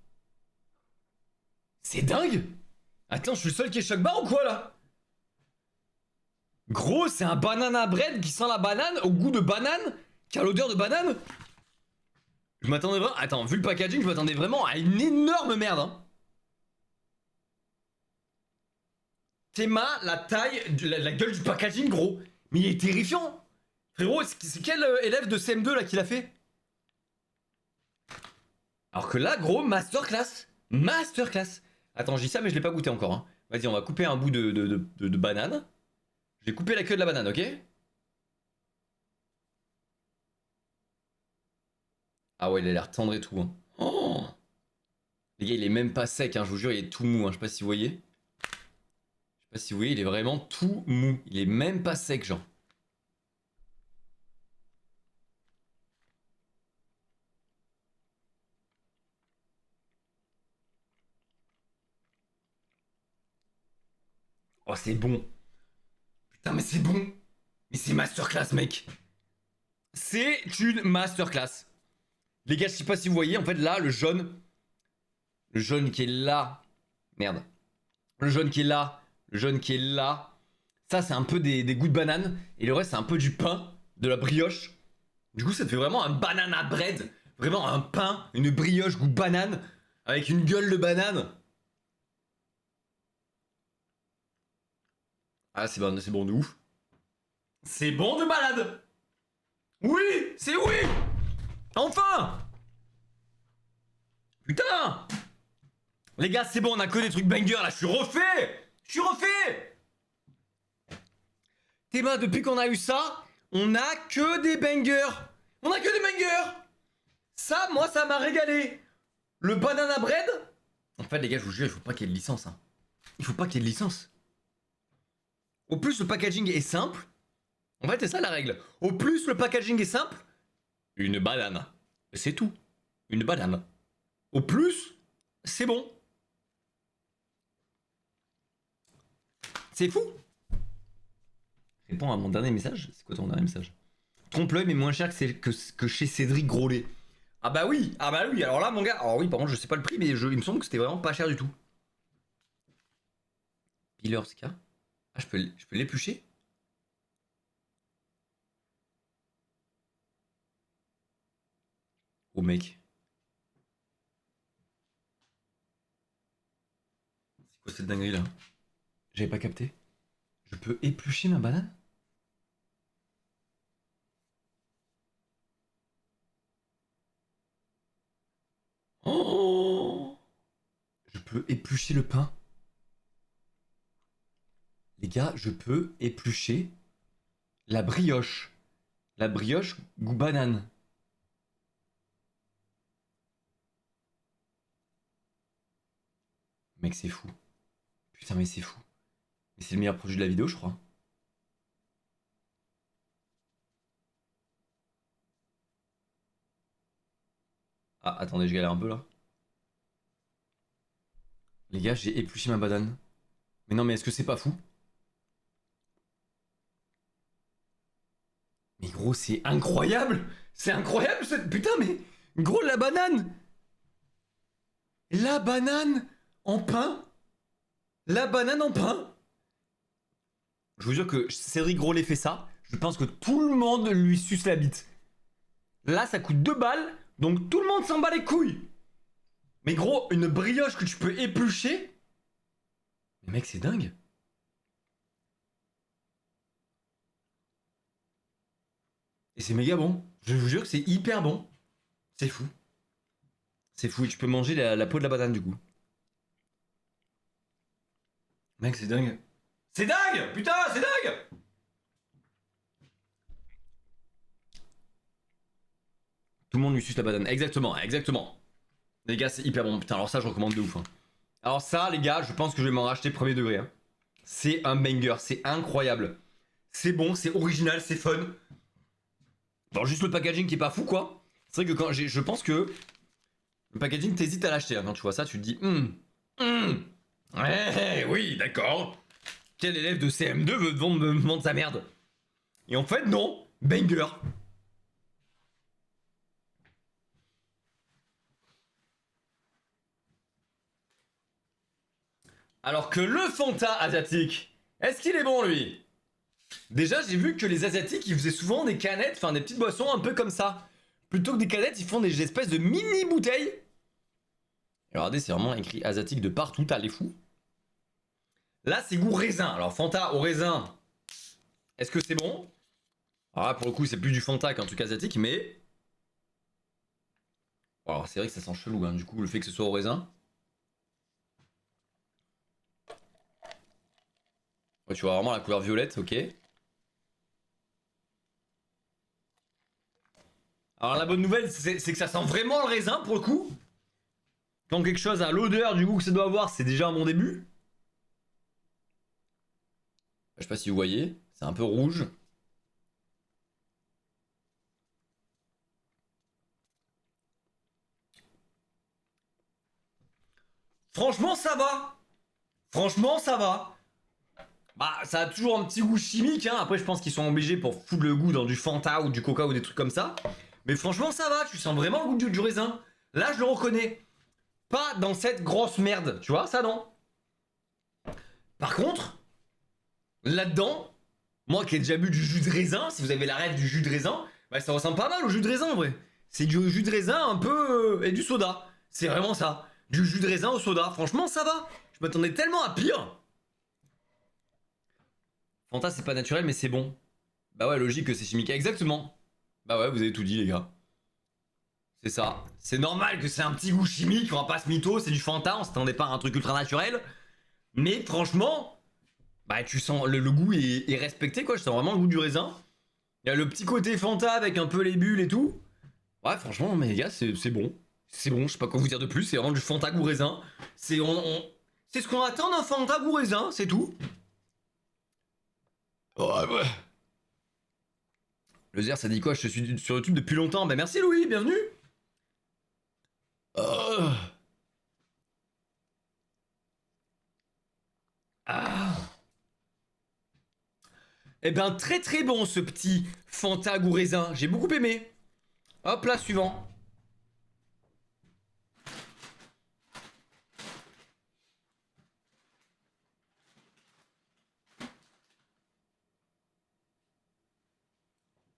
c'est dingue. Attends, je suis le seul qui est choc barre ou quoi là? Gros, c'est un banana bread qui sent la banane, au goût de banane, qui a l'odeur de banane. Je m'attendais vraiment... Attends, vu le packaging, je m'attendais vraiment à une énorme merde. Hein. Théma, la taille, la gueule du packaging, gros. Mais il est terrifiant. Frérot, c'est quel élève de CM2 là qui l'a fait? Alors que là, gros, masterclass. Masterclass. Attends, je dis ça, mais je l'ai pas goûté encore. Hein. Vas-y, on va couper un bout de banane. J'ai coupé la queue de la banane, ok? Ah ouais, il a l'air tendre et tout. Hein. Oh, les gars, il est même pas sec, hein, je vous jure, il est tout mou. Hein. Je sais pas si vous voyez. Je sais pas si vous voyez, il est vraiment tout mou. Il est même pas sec, genre. Oh, c'est bon. Putain, mais c'est bon. Mais c'est masterclass, mec. C'est une masterclass. Les gars, je sais pas si vous voyez, en fait, là, le jaune. Le jaune qui est là. Merde. Le jaune qui est là. Le jaune qui est là. Ça, c'est un peu des goûts de banane. Et le reste, c'est un peu du pain. De la brioche. Du coup, ça te fait vraiment un banana bread. Vraiment un pain, une brioche goût banane. Avec une gueule de banane. Ah, c'est bon de ouf. C'est bon de malade. Oui, c'est oui. Enfin. Putain. Les gars, c'est bon, on a que des trucs bangers là. Je suis refait. Je suis refait. Théma, depuis qu'on a eu ça, on a que des bangers. On a que des bangers. Ça, moi, ça m'a régalé. Le banana bread. En fait, les gars, je vous jure, il faut pas qu'il y ait de licence. Hein. Il faut pas qu'il y ait de licence. Au plus le packaging est simple, en fait, c'est ça la règle. Au plus le packaging est simple, une banane. C'est tout. Une banane. Au plus, c'est bon. C'est fou. Réponds à mon dernier message. C'est quoi ton dernier message? Trompe-l'œil, mais moins cher que chez Cédric Grolet. Ah bah oui, ah bah oui. Alors là, mon gars, alors oui, par contre, je sais pas le prix, mais il me semble que c'était vraiment pas cher du tout. Pillerska. Ah, je peux l'éplucher? Oh mec. C'est quoi cette dinguerie là? J'avais pas capté. Je peux éplucher ma banane? Oh! Je peux éplucher le pain. Les gars, je peux éplucher la brioche. La brioche goût banane. Mec, c'est fou. Putain, mais c'est fou. Mais c'est le meilleur produit de la vidéo, je crois. Ah, attendez, je galère un peu là. Les gars, j'ai épluché ma banane. Mais non, mais est-ce que c'est pas fou? Mais gros, c'est incroyable! C'est incroyable cette. Putain, mais. Gros, la banane! La banane en pain! La banane en pain! Je vous jure que Cédric Grolet fait ça. Je pense que tout le monde lui suce la bite. Là, ça coûte 2 balles, donc tout le monde s'en bat les couilles. Mais gros, une brioche que tu peux éplucher. Mais mec, c'est dingue. Et c'est méga bon. Je vous jure que c'est hyper bon. C'est fou. C'est fou. Et tu peux manger la peau de la banane du coup. Mec, c'est dingue. C'est dingue! Putain, c'est dingue! Tout le monde lui suce la banane. Exactement, exactement. Les gars, c'est hyper bon. Putain, alors ça, je recommande de ouf. Hein. Alors ça, les gars, je pense que je vais m'en racheter premier degré. Hein. C'est un banger, c'est incroyable. C'est bon, c'est original, c'est fun. Bon, juste le packaging qui est pas fou, quoi. C'est vrai que quand je pense que le packaging, t'hésites à l'acheter. Hein. Quand tu vois ça, tu te dis, ouais, oui, d'accord. Quel élève de CM2 veut me vendre sa merde? Et en fait, non, banger. Alors que le Fanta asiatique, est-ce qu'il est bon lui? Déjà, j'ai vu que les Asiatiques, ils faisaient souvent des canettes, enfin des petites boissons un peu comme ça. Plutôt que des canettes, ils font des espèces de mini bouteilles. Et regardez, c'est vraiment écrit Asiatique de partout, t'as les fous. Là, c'est goût raisin. Alors, Fanta au raisin, est-ce que c'est bon? Alors là, pour le coup, c'est plus du Fanta qu'un truc asiatique, mais... Alors, c'est vrai que ça sent chelou, hein, du coup, le fait que ce soit au raisin. Ouais, tu vois vraiment la couleur violette, ok. Alors la bonne nouvelle, c'est que ça sent vraiment le raisin pour le coup. Quand quelque chose a l'odeur du goût que ça doit avoir, c'est déjà un bon début. Je sais pas si vous voyez, c'est un peu rouge. Franchement, ça va. Franchement, ça va. Bah, ça a toujours un petit goût chimique, hein. Après, je pense qu'ils sont obligés pour foutre le goût dans du Fanta ou du Coca ou des trucs comme ça. Mais franchement, ça va. Tu sens vraiment le goût du raisin. Là, je le reconnais. Pas dans cette grosse merde, tu vois, ça non. Par contre, là-dedans, moi qui ai déjà bu du jus de raisin, si vous avez la rêve du jus de raisin, bah ça ressemble pas mal au jus de raisin en vrai. C'est du jus de raisin un peu et du soda. C'est vraiment ça. Du jus de raisin au soda. Franchement, ça va. Je m'attendais tellement à pire. Fanta, c'est pas naturel, mais c'est bon. Bah ouais, logique que c'est chimique. Exactement. Bah ouais, vous avez tout dit, les gars. C'est ça. C'est normal que c'est un petit goût chimique, on va pas se mytho, c'est du Fanta, on s'attendait pas à un truc ultra naturel. Mais franchement, bah tu sens, le goût est respecté, quoi. Je sens vraiment le goût du raisin. Il y a le petit côté Fanta avec un peu les bulles et tout. Ouais, franchement, mais les gars, c'est bon. C'est bon, je sais pas quoi vous dire de plus, c'est vraiment du Fanta goût raisin. C'est ce qu'on attend d'un Fanta goût raisin, c'est tout. Ouais, ouais. Le Zer, ça dit quoi? Je suis sur YouTube depuis longtemps. Bah merci Louis, bienvenue. Ah. Eh ben très très bon ce petit Fanta goût raisin. J'ai beaucoup aimé. Hop là, suivant.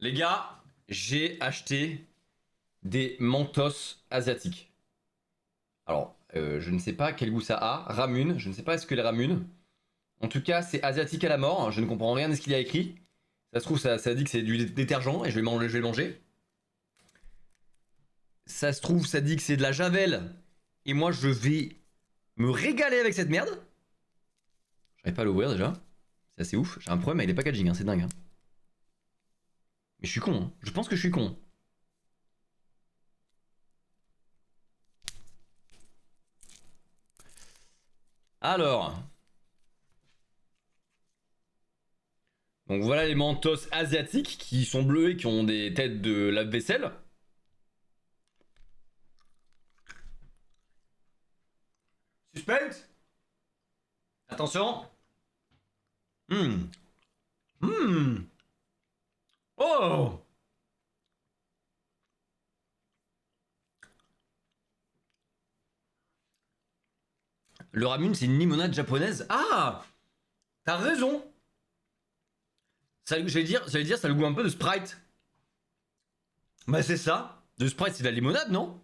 Les gars, j'ai acheté des Mentos asiatiques. Alors, je ne sais pas quel goût ça a. Ramune, je ne sais pas ce que les Ramune. En tout cas, c'est asiatique à la mort. Je ne comprends rien de ce qu'il y a écrit. Ça se trouve, ça dit que c'est du détergent et je vais le manger. Ça se trouve, ça dit que c'est de la javel. Et moi, je vais me régaler avec cette merde. J'arrive pas à l'ouvrir déjà. C'est assez ouf. J'ai un problème avec les packaging, hein, c'est dingue. Hein. Mais je suis con. Hein. Je pense que je suis con. Alors. Donc voilà les Mentos asiatiques qui sont bleus et qui ont des têtes de lave-vaisselle. Suspense. Attention. Oh. Le Ramune, c'est une limonade japonaise. Ah. T'as raison. J'allais dire, ça a le goût un peu de Sprite. Bah c'est ça. De Sprite, c'est de la limonade, non?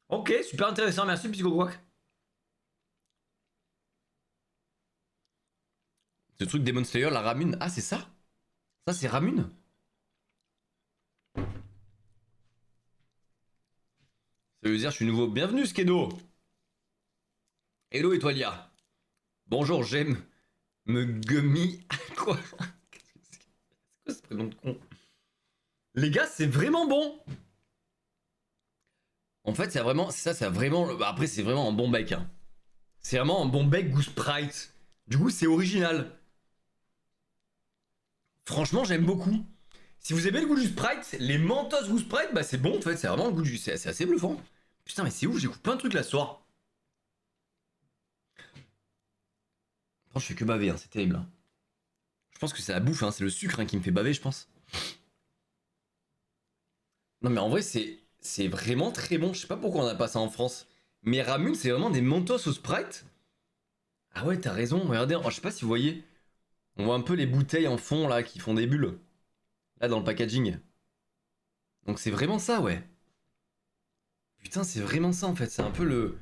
Ok, super intéressant, merci Psychoquack. Ce truc Demon Slayer, la Ramune. Ah, c'est ça? Ça, c'est Ramune? Ça veut dire je suis nouveau. Bienvenue, Skedo. Hello, Etoilia. Bonjour, j'aime me gummy. Quoi? C'est quoi ce prénom de con? Les gars, c'est vraiment bon. En fait, c'est vraiment. Ça, c'est vraiment. Bah, après, c'est vraiment un bon bec. Hein. C'est vraiment un bon bec goût Sprite. Du coup, c'est original. Franchement, j'aime beaucoup. Si vous aimez le goût du Sprite, les Mentos goût Sprite, bah c'est bon en fait. C'est vraiment le goût du. C'est assez bluffant. Putain, mais c'est ouf, j'écoute plein de trucs là ce soir. Franchement, je fais que baver, hein, c'est terrible. Hein. Je pense que c'est la bouffe, hein, c'est le sucre hein, qui me fait baver, je pense. Non, mais en vrai, c'est vraiment très bon. Je sais pas pourquoi on a pas ça en France. Mais Ramune, c'est vraiment des Mentos au Sprite. Ah ouais, t'as raison. Regardez, oh, je sais pas si vous voyez. On voit un peu les bouteilles en fond là qui font des bulles. Là, dans le packaging. Donc c'est vraiment ça, ouais. Putain, c'est vraiment ça en fait. C'est un peu le.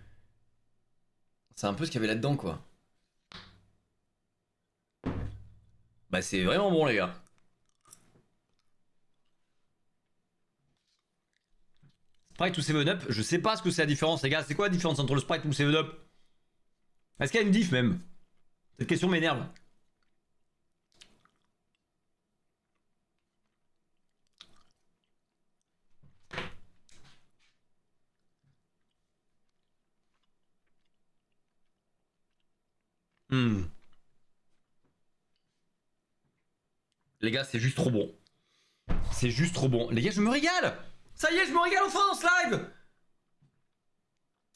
C'est un peu ce qu'il y avait là-dedans, quoi. Bah, c'est vraiment bon, les gars. Sprite ou 7-Up, je sais pas ce que c'est la différence, les gars. C'est quoi la différence entre le Sprite ou le 7-Up? Est-ce qu'il y a une diff même? Cette question m'énerve. Les gars, c'est juste trop bon. C'est juste trop bon. Les gars, je me régale. Ça y est, je me régale enfin dans ce live.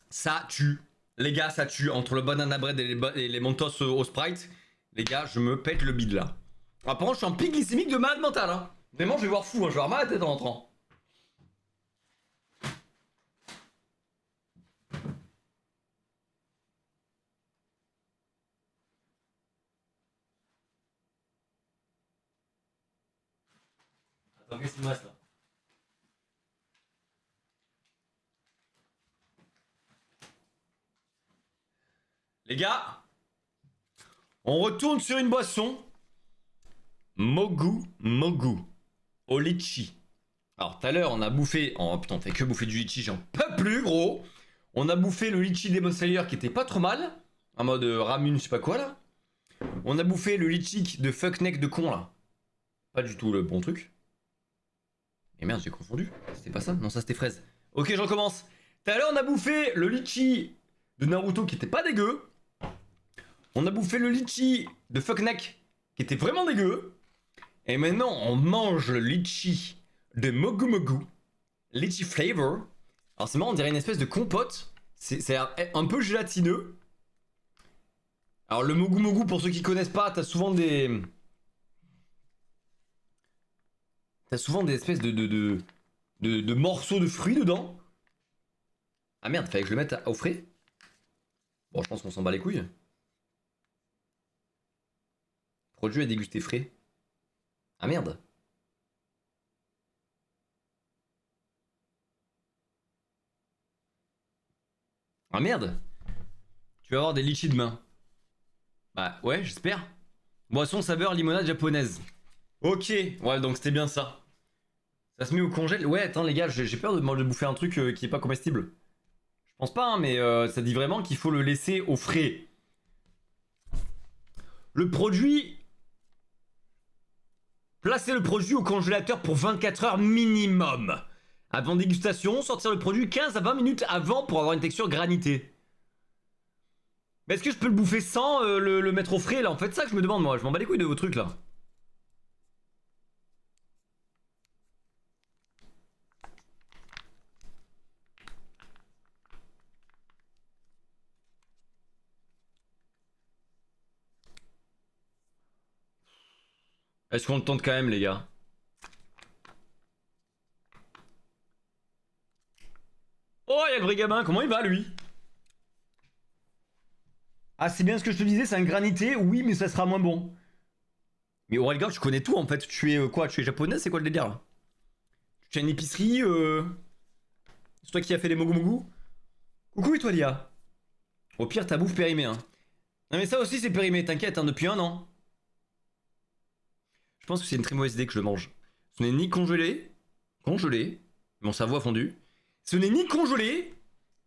Ça tue. Les gars, ça tue. Entre le banana bread et les Mentos au Sprite, les gars, je me pète le bide là. Ah, par contre, je suis en pic glycémique de malade mental. Hein. Vraiment, je vais voir fou. Hein. Je vais avoir mal à la tête en rentrant. Attends, qu'est-ce qu'il me reste là? Les gars, on retourne sur une boisson. Mogu Mogu. Au litchi. Alors tout à l'heure on a bouffé. Oh putain, on fait que bouffer du litchi, j'en peux plus gros. On a bouffé le litchi Demon Slayer qui était pas trop mal. En mode Ramune, je sais pas quoi là. On a bouffé le litchi de fuck neck de con là. Pas du tout le bon truc. Et merde, j'ai confondu. C'était pas ça? Non, ça c'était fraise. Ok, j'en commence. Tout à l'heure on a bouffé le litchi de Naruto qui était pas dégueu. On a bouffé le litchi de fuck neck qui était vraiment dégueu. Et maintenant, on mange le litchi de Mogu Mogu. Litchi flavor. Alors c'est marrant, on dirait une espèce de compote. C'est un peu gélatineux. Alors le Mogu Mogu, pour ceux qui connaissent pas, t'as souvent des... T'as souvent des espèces de morceaux de fruits dedans. Ah merde, fallait que je le mette au frais. Bon, je pense qu'on s'en bat les couilles. Produit à déguster frais. Ah merde. Ah merde. Tu vas avoir des litchis demain. Bah ouais, j'espère. Boisson saveur limonade japonaise. Ok, ouais, donc c'était bien ça. Ça se met au congèle. Ouais, attends les gars, j'ai peur de bouffer un truc qui est pas comestible. Je pense pas, hein, mais ça dit vraiment qu'il faut le laisser au frais. Le produit... Placez le produit au congélateur pour 24 heures minimum. Avant dégustation, sortir le produit 15 à 20 minutes avant pour avoir une texture granitée. Mais est-ce que je peux le bouffer sans le mettre au frais là? En fait, ça que je me demande moi. Je m'en bats les couilles de vos trucs là. Est-ce qu'on le tente quand même, les gars? Oh, il y a le vrai gamin, comment il va, lui? Ah, c'est bien ce que je te disais, c'est un granité, oui, mais ça sera moins bon. Mais Aurelga, tu connais tout en fait. Tu es quoi? Tu es japonais? C'est quoi le délire là? Tu as une épicerie C'est toi qui as fait les mogu mogu? Coucou, et toi, Lia? Au pire, ta bouffe périmée, hein. Non, mais ça aussi, c'est périmé, t'inquiète, hein, depuis un an. Je pense que c'est une très mauvaise idée que je le mange. Ce n'est ni congelé. Congelé. Mon cerveau a fondu. Ce n'est ni congelé.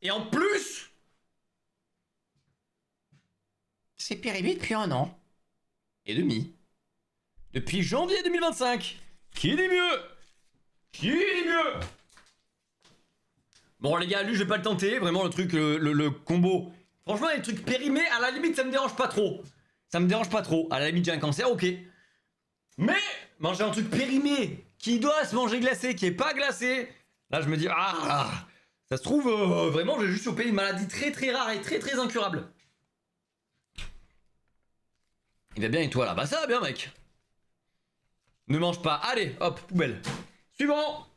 Et en plus. C'est périmé depuis un an. Et demi. Depuis janvier 2025. Qui dit mieux? Qui dit mieux? Bon les gars, lui je vais pas le tenter, vraiment le truc, le combo. Franchement les trucs périmés, à la limite ça me dérange pas trop. Ça me dérange pas trop, à la limite j'ai un cancer, ok. Mais manger un truc périmé, qui doit se manger glacé, qui est pas glacé, là je me dis, ah, ça se trouve, vraiment j'ai juste chopé une maladie très très rare et très très incurable. Il va bien et toi là? Bah ça va bien mec. Ne mange pas, allez, hop, poubelle. Suivant.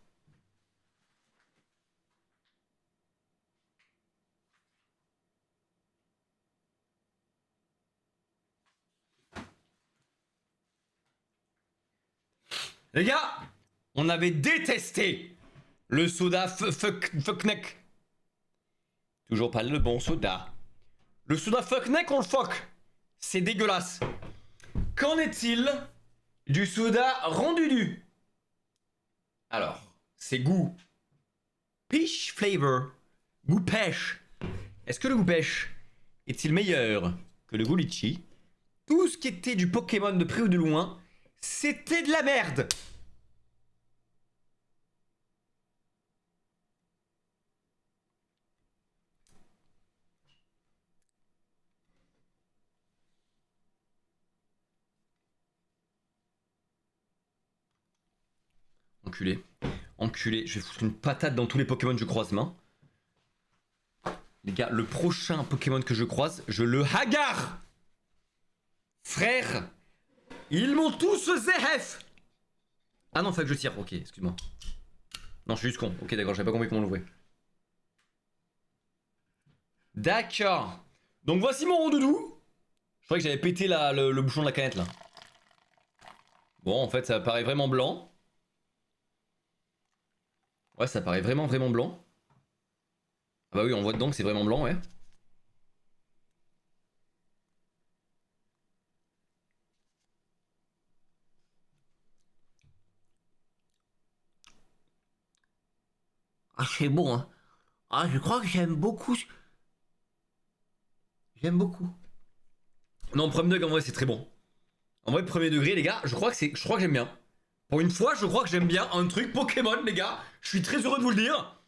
Les gars, on avait détesté le soda fuckneck. Toujours pas le bon soda. Le soda fuckneck, on le fuck. C'est dégueulasse. Qu'en est-il du soda rendu? Alors, c'est goût peach flavor. Goût pêche. Est-ce que le goût pêche est-il meilleur que le goût litchi? Tout ce qui était du Pokémon de près ou de loin, c'était de la merde. Enculé. Enculé. Je vais foutre une patate dans tous les Pokémon que je croise, main. Les gars, le prochain Pokémon que je croise, je le hagar. Frère, ils m'ont tous ZF. Ah non, faut que je tire. Ok, excuse-moi. Non, je suis juste con. Ok, d'accord, j'avais pas compris comment l'ouvrir. D'accord. Donc voici mon rondoudou. Je croyais que j'avais pété le bouchon de la canette là. Bon, en fait, ça paraît vraiment blanc. Ouais, ça paraît vraiment blanc. Ah bah oui, on voit dedans que c'est vraiment blanc, ouais. Ah, c'est bon, hein. Ah, je crois que j'aime beaucoup. J'aime beaucoup. Non, premier degré, en vrai, c'est très bon. En vrai, premier degré, les gars, je crois que j'aime bien. Pour une fois, je crois que j'aime bien un truc Pokémon, les gars. Je suis très heureux de vous le dire.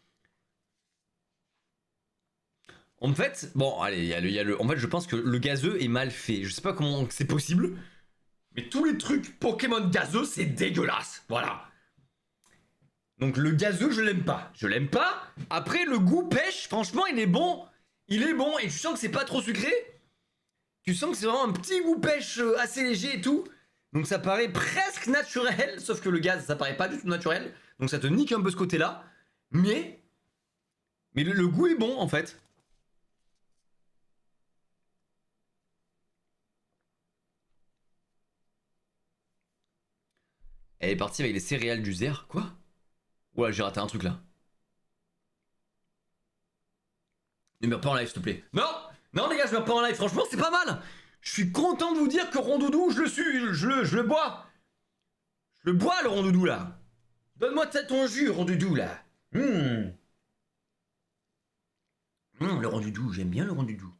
En fait, bon, allez, en fait, je pense que le gazeux est mal fait. Je sais pas comment c'est possible. Mais tous les trucs Pokémon gazeux, c'est dégueulasse. Voilà. Donc le gazeux, je l'aime pas. Je l'aime pas. Après, le goût pêche, franchement, il est bon. Il est bon et tu sens que c'est pas trop sucré. Tu sens que c'est vraiment un petit goût pêche assez léger et tout. Donc ça paraît presque naturel. Sauf que le gaz, ça paraît pas du tout naturel. Donc ça te nique un peu ce côté-là. Mais le goût est bon en fait. Elle est partie avec les céréales du Zer. Quoi? Ouais, j'ai raté un truc là. Ne meurs pas en live, s'il te plaît. Non! Non, les gars, je meurs pas en live. Franchement, c'est pas mal. Je suis content de vous dire que Rondoudou, je le bois. Je le bois, le Rondoudou, là. Donne-moi ton jus, Rondoudou, là. Le Rondoudou, j'aime bien le Rondoudou.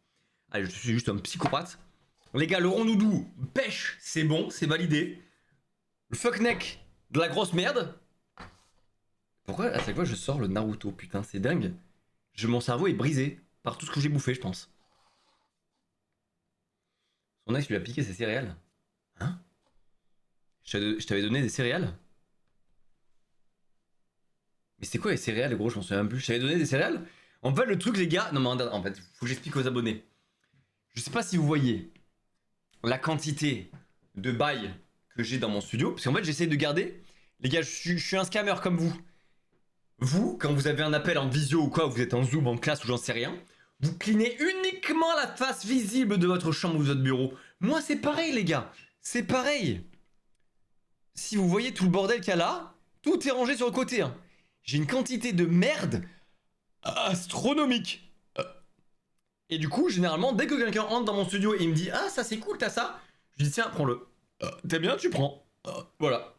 Allez, je suis juste un psychopathe. Les gars, le Rondoudou, pêche, c'est bon, c'est validé. Le fuckneck, de la grosse merde. Pourquoi à chaque fois je sors le Naruto, putain, c'est dingue. Mon cerveau est brisé par tout ce que j'ai bouffé, je pense. Son ex lui a piqué ses céréales. Hein? Je t'avais donné des céréales? Mais c'était quoi les céréales, gros? Je m'en souviens même plus. Je t'avais donné des céréales? En fait, le truc, les gars. Non, mais en fait, faut que j'explique aux abonnés. Je sais pas si vous voyez la quantité de bail que j'ai dans mon studio. Parce qu'en fait, j'essaie de garder. Les gars, je suis un scammer comme vous. Vous, quand vous avez un appel en visio ou quoi, vous êtes en Zoom, en classe ou j'en sais rien, vous clinez uniquement la face visible de votre chambre ou de votre bureau. Moi, c'est pareil, les gars. C'est pareil. Si vous voyez tout le bordel qu'il y a là, tout est rangé sur le côté. Hein. J'ai une quantité de merde astronomique. Et du coup, généralement, dès que quelqu'un entre dans mon studio et il me dit ah, ça c'est cool, t'as ça, je dis tiens, prends-le. T'es bien, tu prends. Voilà.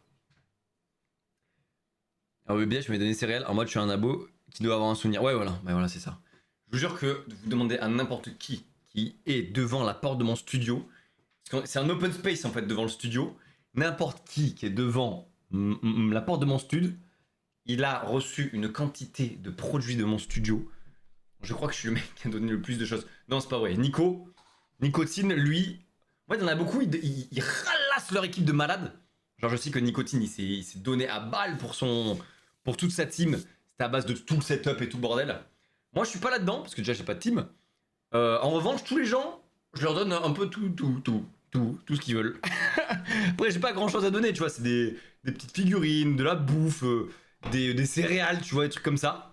Ah oui, bien, je vais donner céréales en mode je suis un abo qui doit avoir un souvenir. Ouais, voilà, c'est ça. Je vous jure que vous demandez à n'importe qui est devant la porte de mon studio, c'est un open space en fait devant le studio, n'importe qui est devant la porte de mon studio, il a reçu une quantité de produits de mon studio. Je crois que je suis le mec qui a donné le plus de choses. Non, c'est pas vrai. Nicotine, lui, en fait, il y en a beaucoup, ils ralassent leur équipe de malades. Genre, je sais que Nicotine, il s'est donné à balle pour toute sa team. C'était à base de tout le setup et tout le bordel. Moi, je suis pas là-dedans, parce que déjà, j'ai pas de team. En revanche, tous les gens, je leur donne un peu tout ce qu'ils veulent. Après, j'ai pas grand-chose à donner, tu vois. C'est des petites figurines, de la bouffe, des céréales, tu vois, des trucs comme ça.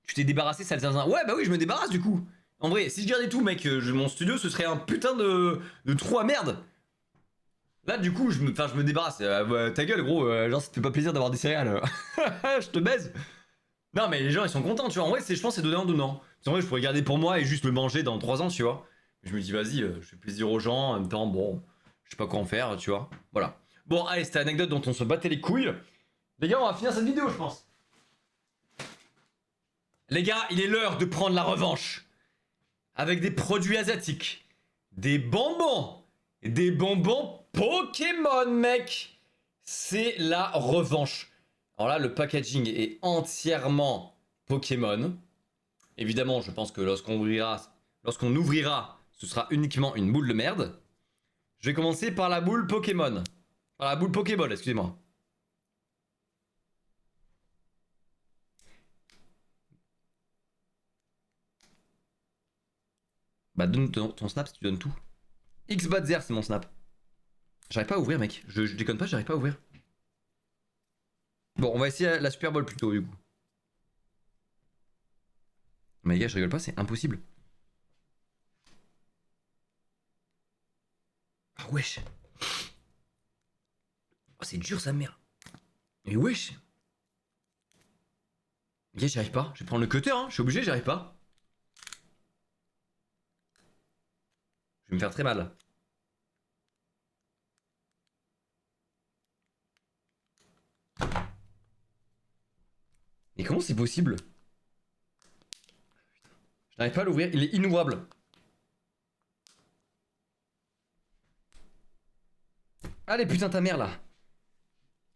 Tu t'es débarrassé, ça le zinzin. Ouais, bah oui, je me débarrasse du coup. En vrai, si je gardais tout, mec, mon studio, ce serait un putain de trou à merde. Là, du coup, je me débarrasse. Ouais, ta gueule, gros. Genre, ça te fait pas plaisir d'avoir des céréales. Je te baise. Non, mais les gens, ils sont contents, tu vois. En vrai, je pense que c'est donnant donnant. En vrai, je pourrais garder pour moi et juste le manger dans 3 ans, tu vois. Je me dis, vas-y, je fais plaisir aux gens. En même temps, bon, je sais pas quoi en faire, tu vois. Voilà. Bon, allez, c'était l'anecdote dont on se battait les couilles. Les gars, on va finir cette vidéo, je pense. Les gars, il est l'heure de prendre la revanche. Avec des produits asiatiques. Des bonbons. Des bonbons Pokémon, mec. C'est la revanche. Alors là, le packaging est entièrement Pokémon. Évidemment, je pense que lorsqu'on ouvrira, ce sera uniquement une boule de merde. Je vais commencer par la boule Pokémon. Par la boule Pokéball, excusez-moi. Bah donne ton snap si tu donnes tout. Xbatzer, c'est mon snap. J'arrive pas à ouvrir, mec. Je déconne pas, j'arrive pas à ouvrir. Bon, on va essayer la Super Bowl plutôt, du coup. Mais les gars, je rigole pas, c'est impossible. Ah wesh. Oh, c'est dur, sa mère. Mais wesh. Les gars, j'y arrive pas. Je vais prendre le cutter, hein. Je suis obligé, j'y arrive pas. Je vais me faire très mal. Mais comment c'est possible? Je n'arrive pas à l'ouvrir, il est inouvrable. Allez, putain, ta mère là.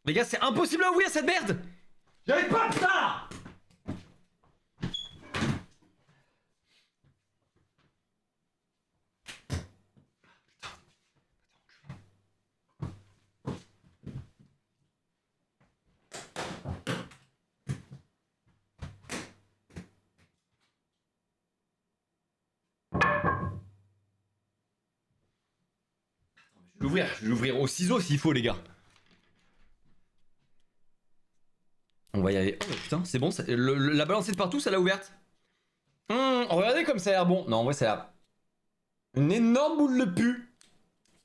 Les gars, c'est impossible à ouvrir cette merde. J'arrive pas, putain. Je vais l'ouvrir au ciseau s'il faut, les gars. On va y aller. Oh putain, c'est bon, la balancée de partout, ça l'a ouverte. Regardez comme ça a l'air bon. Non, en vrai, ça a l'air. Une énorme boule de pu.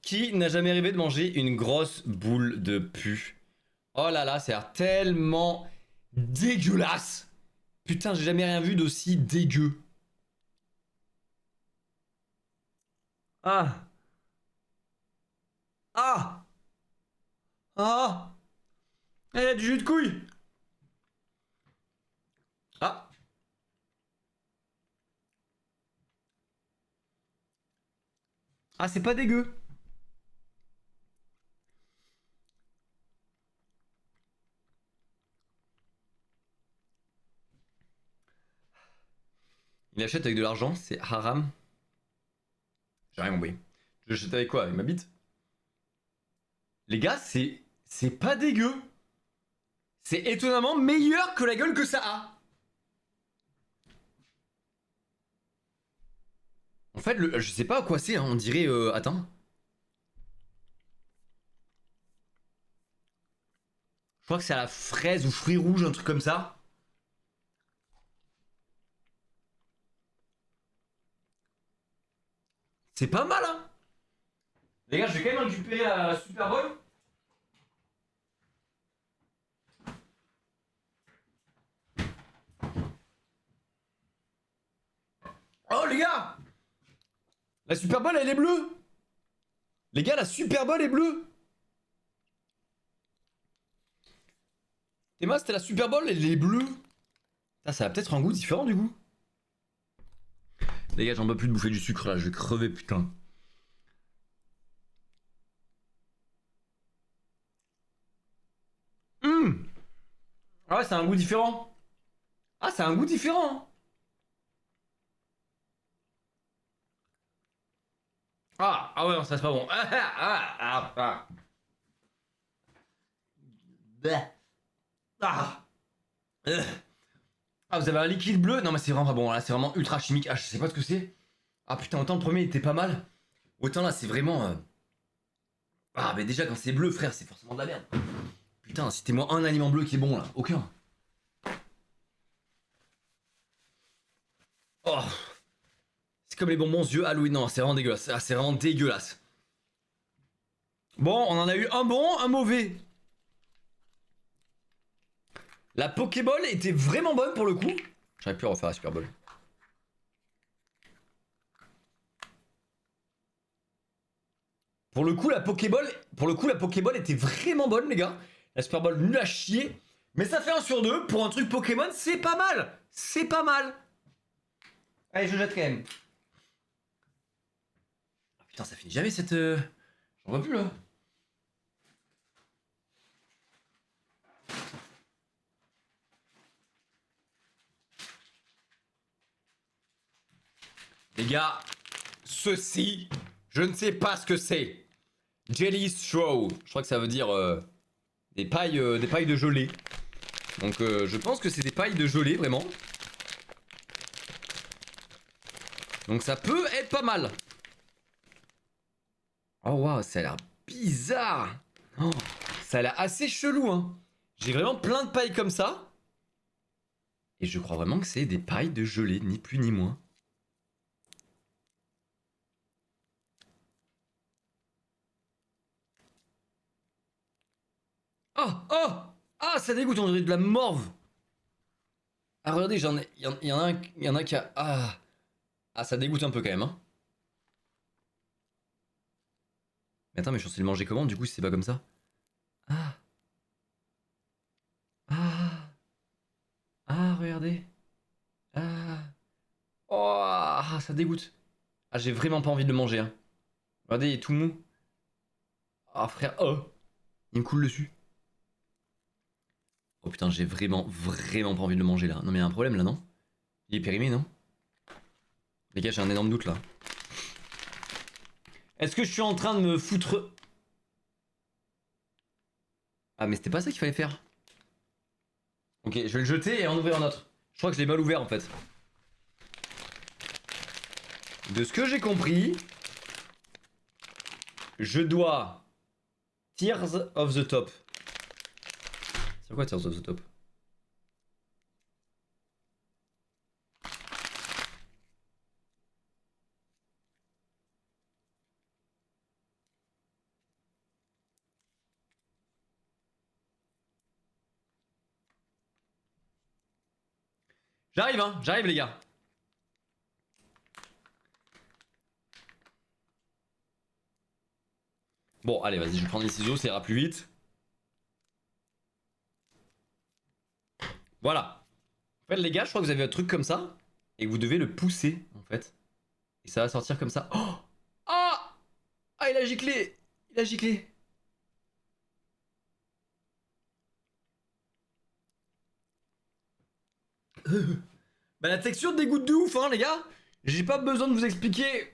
Qui n'a jamais rêvé de manger une grosse boule de pu? Oh là là, ça a l'air tellement dégueulasse. Putain, j'ai jamais rien vu d'aussi dégueu. Ah. Ah. Ah. Elle a du jus de couille. Ah. Ah, c'est pas dégueu. Il achète avec de l'argent, c'est haram. J'ai rien compris. Je l'achète avec quoi? Avec ma bite? Les gars, c'est pas dégueu. C'est étonnamment meilleur que la gueule que ça a. En fait, je sais pas à quoi c'est, hein. On dirait... attends. crois que c'est à la fraise ou fruits rouges, un truc comme ça. C'est pas mal, hein. Les gars, je vais quand même récupérer la Super Bowl. Oh les gars, la Super Bowl elle est bleue. Les gars, la Super Bowl est bleue. Emma, c'était la Super Bowl, elle est bleue. Ça a peut-être un goût différent du coup. Les gars, j'en peux plus de bouffer du sucre là, je vais crever putain. Ah ouais, c'est un goût différent. Ah, c'est un goût différent. Ah ouais, non, ça c'est pas bon. Bleh. Ah. Ah, vous avez un liquide bleu? Non, mais c'est vraiment pas bon. Là, c'est vraiment ultra chimique. Ah, je sais pas ce que c'est. Ah putain, autant le premier était pas mal. Autant là, c'est vraiment. Ah, mais déjà, quand c'est bleu, frère, c'est forcément de la merde. Putain, citez-moi un aliment bleu qui est bon là. Aucun. Oh. C'est comme les bonbons yeux Halloween. Non, c'est vraiment dégueulasse. Ah, c'est vraiment dégueulasse. Bon, on en a eu un bon, un mauvais. La Pokéball était vraiment bonne pour le coup. J'aurais pu refaire la Super Bowl. Pour le coup, la Pokéball était vraiment bonne, les gars. La Super Bowl, nul à chier. Mais ça fait 1 sur 2. Pour un truc Pokémon, c'est pas mal. C'est pas mal. Allez, je jette quand même. Ah, putain, ça finit jamais cette. J'en vois plus là. Les gars, ceci, je ne sais pas ce que c'est. Jelly Straw. Je crois que ça veut dire des pailles de gelée. Donc je pense que c'est des pailles de gelée vraiment. Donc ça peut être pas mal. Oh waouh, ça a l'air bizarre. Oh, ça a l'air assez chelou hein. J'ai vraiment plein de pailles comme ça. Et je crois vraiment que c'est des pailles de gelée, ni plus ni moins. Oh oh ah, ça dégoûte, on dirait de la morve. Ah regardez, il y en a qui a... Ah, ça dégoûte un peu quand même hein. Mais attends, mais je suis censé le manger comment du coup si c'est pas comme ça? Ah. Ah. Ah, regardez. Ah. Oh, ça dégoûte. Ah, j'ai vraiment pas envie de le manger hein. Regardez, il est tout mou. Ah frère, oh. Il me coule dessus. Oh putain, j'ai vraiment pas envie de le manger là. Non mais il y a un problème là, non? Il est périmé, non? Les gars, j'ai un énorme doute là. Est-ce que je suis en train de me foutre... Ah mais c'était pas ça qu'il fallait faire. Ok, je vais le jeter et en ouvrir un autre. Je crois que je l'ai mal ouvert en fait. De ce que j'ai compris, je dois... Tears of the Top. C'est quoi Tears of the Top? J'arrive hein, j'arrive les gars. Bon, allez, vas-y, je vais prendre les ciseaux, ça ira plus vite. Voilà. En fait, les gars, je crois que vous avez un truc comme ça. Et que vous devez le pousser, en fait. Et ça va sortir comme ça. Oh ah ah, il a giclé. Il a giclé. Bah, la texture dégoûte de ouf, hein, les gars. J'ai pas besoin de vous expliquer.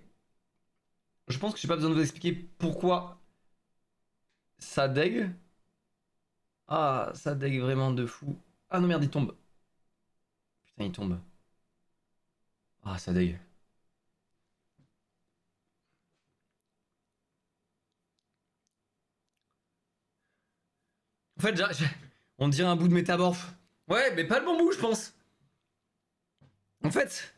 Je pense que j'ai pas besoin de vous expliquer pourquoi ça dégue. Ah, ça dégue vraiment de fou. Ah non, merde, il tombe. Putain, il tombe. Ah, ça dégue. En fait, On dirait un bout de métamorphe. Ouais, mais pas le bon bout, je pense. En fait...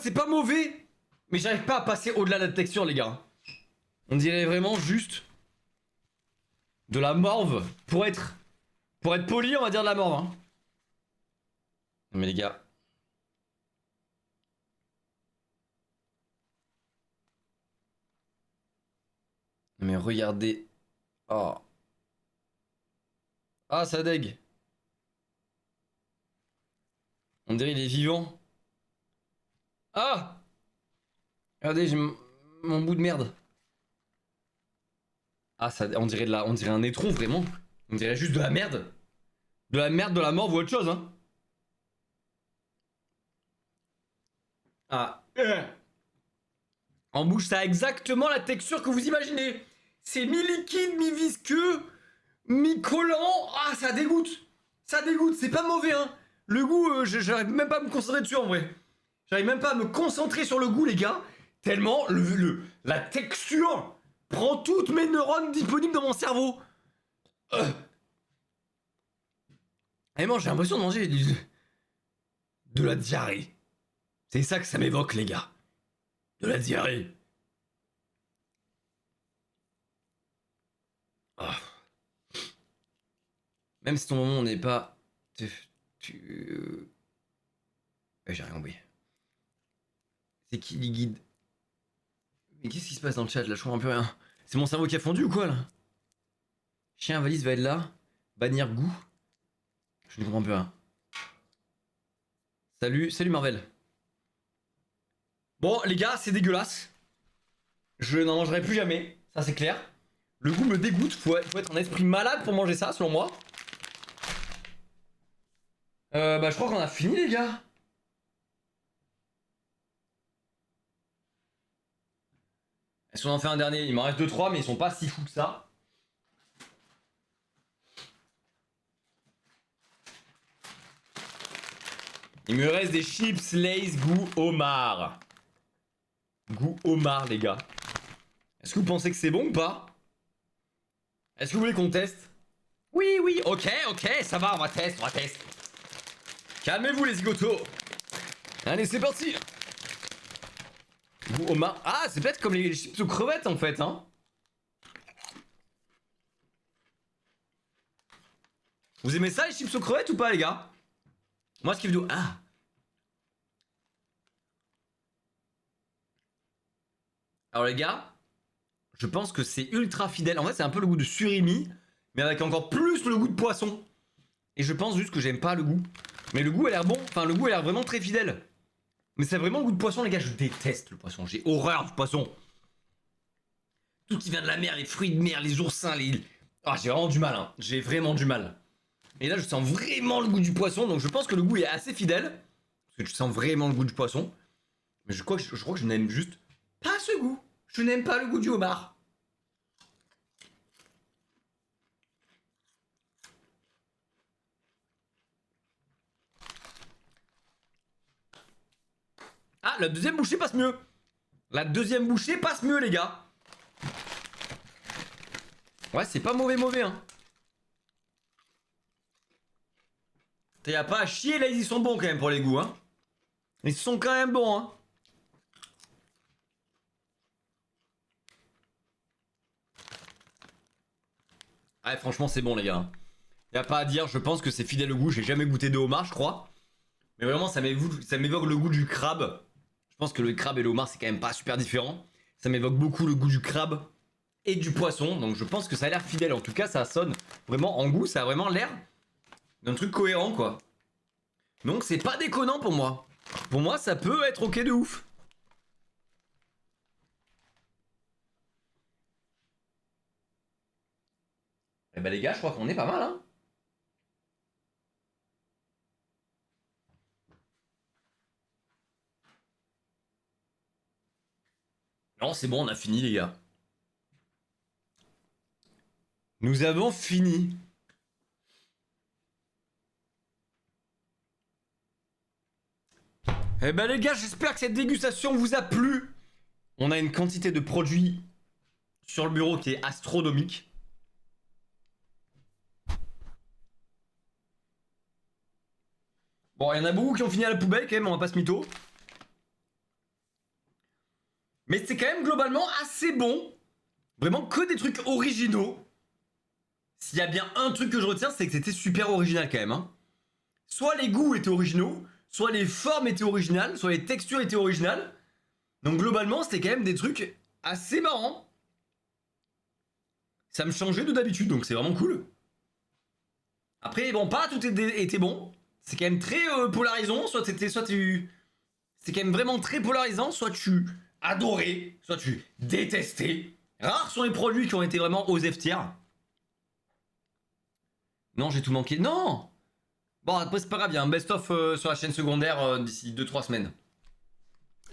c'est pas mauvais, mais j'arrive pas à passer au-delà de la texture, les gars. On dirait vraiment juste de la morve. Pour être poli, on va dire de la morve. Hein. Mais les gars... Mais regardez... Oh... Ah, ça dégue. On dirait il est vivant. Ah! Regardez, j'ai mon bout de merde. Ah, ça, on dirait un étron, vraiment. On dirait juste de la merde. De la merde, de la mort ou autre chose, hein. Ah. En bouche, ça a exactement la texture que vous imaginez. C'est mi-liquide, mi-visqueux, mi-collant. Ah, ça dégoûte. Ça dégoûte, c'est pas mauvais, hein. Le goût, j'arrive même pas à me concentrer dessus, en vrai. J'arrive même pas à me concentrer sur le goût, les gars. Tellement la texture prend toutes mes neurones disponibles dans mon cerveau. Et moi, j'ai l'impression de manger de la diarrhée. C'est ça que ça m'évoque, les gars. De la diarrhée. Oh. Même si ton moment n'est pas... J'ai rien compris. C'est qui les guides? Mais qu'est-ce qui se passe dans le chat là? Je comprends plus rien. C'est mon cerveau qui a fondu ou quoi là? Chien valise va être là. Bannir goût. Je ne comprends plus rien. Salut Marvel. Bon les gars, c'est dégueulasse. Je n'en mangerai plus jamais, ça c'est clair. Le goût me dégoûte, faut être un esprit malade pour manger ça selon moi. Bah je crois qu'on a fini les gars. Est-ce qu'on en fait un dernier? Il m'en reste 2-3 mais ils sont pas si fous que ça. Il me reste des chips Lay's goût homard. Goût homard les gars. Est-ce que vous pensez que c'est bon ou pas? Est-ce que vous voulez qu'on teste? Oui, ok, ça va, on va tester. Calmez-vous les zigotos. Allez, c'est parti. Goût homard. Ah, c'est peut-être comme les chips aux crevettes en fait, hein. Vous aimez ça les chips aux crevettes ou pas les gars? Moi ce qui veut... Ah. Alors les gars, je pense que c'est ultra fidèle. En fait c'est un peu le goût de surimi, mais avec encore plus le goût de poisson. Et je pense juste que j'aime pas le goût. Mais le goût a l'air bon, enfin le goût a l'air vraiment très fidèle. Mais c'est vraiment le goût de poisson les gars, je déteste le poisson, j'ai horreur du poisson. Tout qui vient de la mer, les fruits de mer, les oursins, les... Ah j'ai vraiment du mal, hein. J'ai vraiment du mal. Et là je sens vraiment le goût du poisson, donc je pense que le goût est assez fidèle. Parce que tu sens vraiment le goût du poisson. Mais je crois que je n'aime juste pas ce goût. Je n'aime pas le goût du homard. Ah, la deuxième bouchée passe mieux. La deuxième bouchée passe mieux, les gars. Ouais, c'est pas mauvais, hein. Y'a pas à chier, là, ils sont bons quand même pour les goûts, hein. Ils sont quand même bons, hein. Ouais, franchement, c'est bon, les gars. Y'a pas à dire, je pense que c'est fidèle au goût. J'ai jamais goûté de homard, je crois. Mais vraiment, ça m'évoque le goût du crabe. Je pense que le crabe et le homard, c'est quand même pas super différent. Ça m'évoque beaucoup le goût du crabe et du poisson. Donc je pense que ça a l'air fidèle. En tout cas, ça sonne vraiment en goût. Ça a vraiment l'air d'un truc cohérent, quoi. Donc c'est pas déconnant pour moi. Pour moi, ça peut être ok de ouf. Eh ben les gars, je crois qu'on est pas mal, hein. Non, c'est bon, on a fini, les gars. Nous avons fini. Eh ben les gars, j'espère que cette dégustation vous a plu. On a une quantité de produits sur le bureau qui est astronomique. Bon, il y en a beaucoup qui ont fini à la poubelle quand même, on va pas se mytho. Mais c'est quand même globalement assez bon. Vraiment que des trucs originaux. S'il y a bien un truc que je retiens, c'est que c'était super original quand même. Hein. Soit les goûts étaient originaux, soit les formes étaient originales, soit les textures étaient originales. Donc globalement, c'était quand même des trucs assez marrants. Ça me changeait de d'habitude, donc c'est vraiment cool. Après, bon, pas tout était bon. C'est quand même très polarisant. Soit tu... C'est quand même vraiment très polarisant. Soit tu adorais, soit tu détestais. Rares sont les produits qui ont été vraiment aux F tiers. Non, j'ai tout manqué. Non. Bon, après, c'est pas grave, il y a un best-of sur la chaîne secondaire d'ici 2-3 semaines.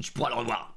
Tu pourras le revoir.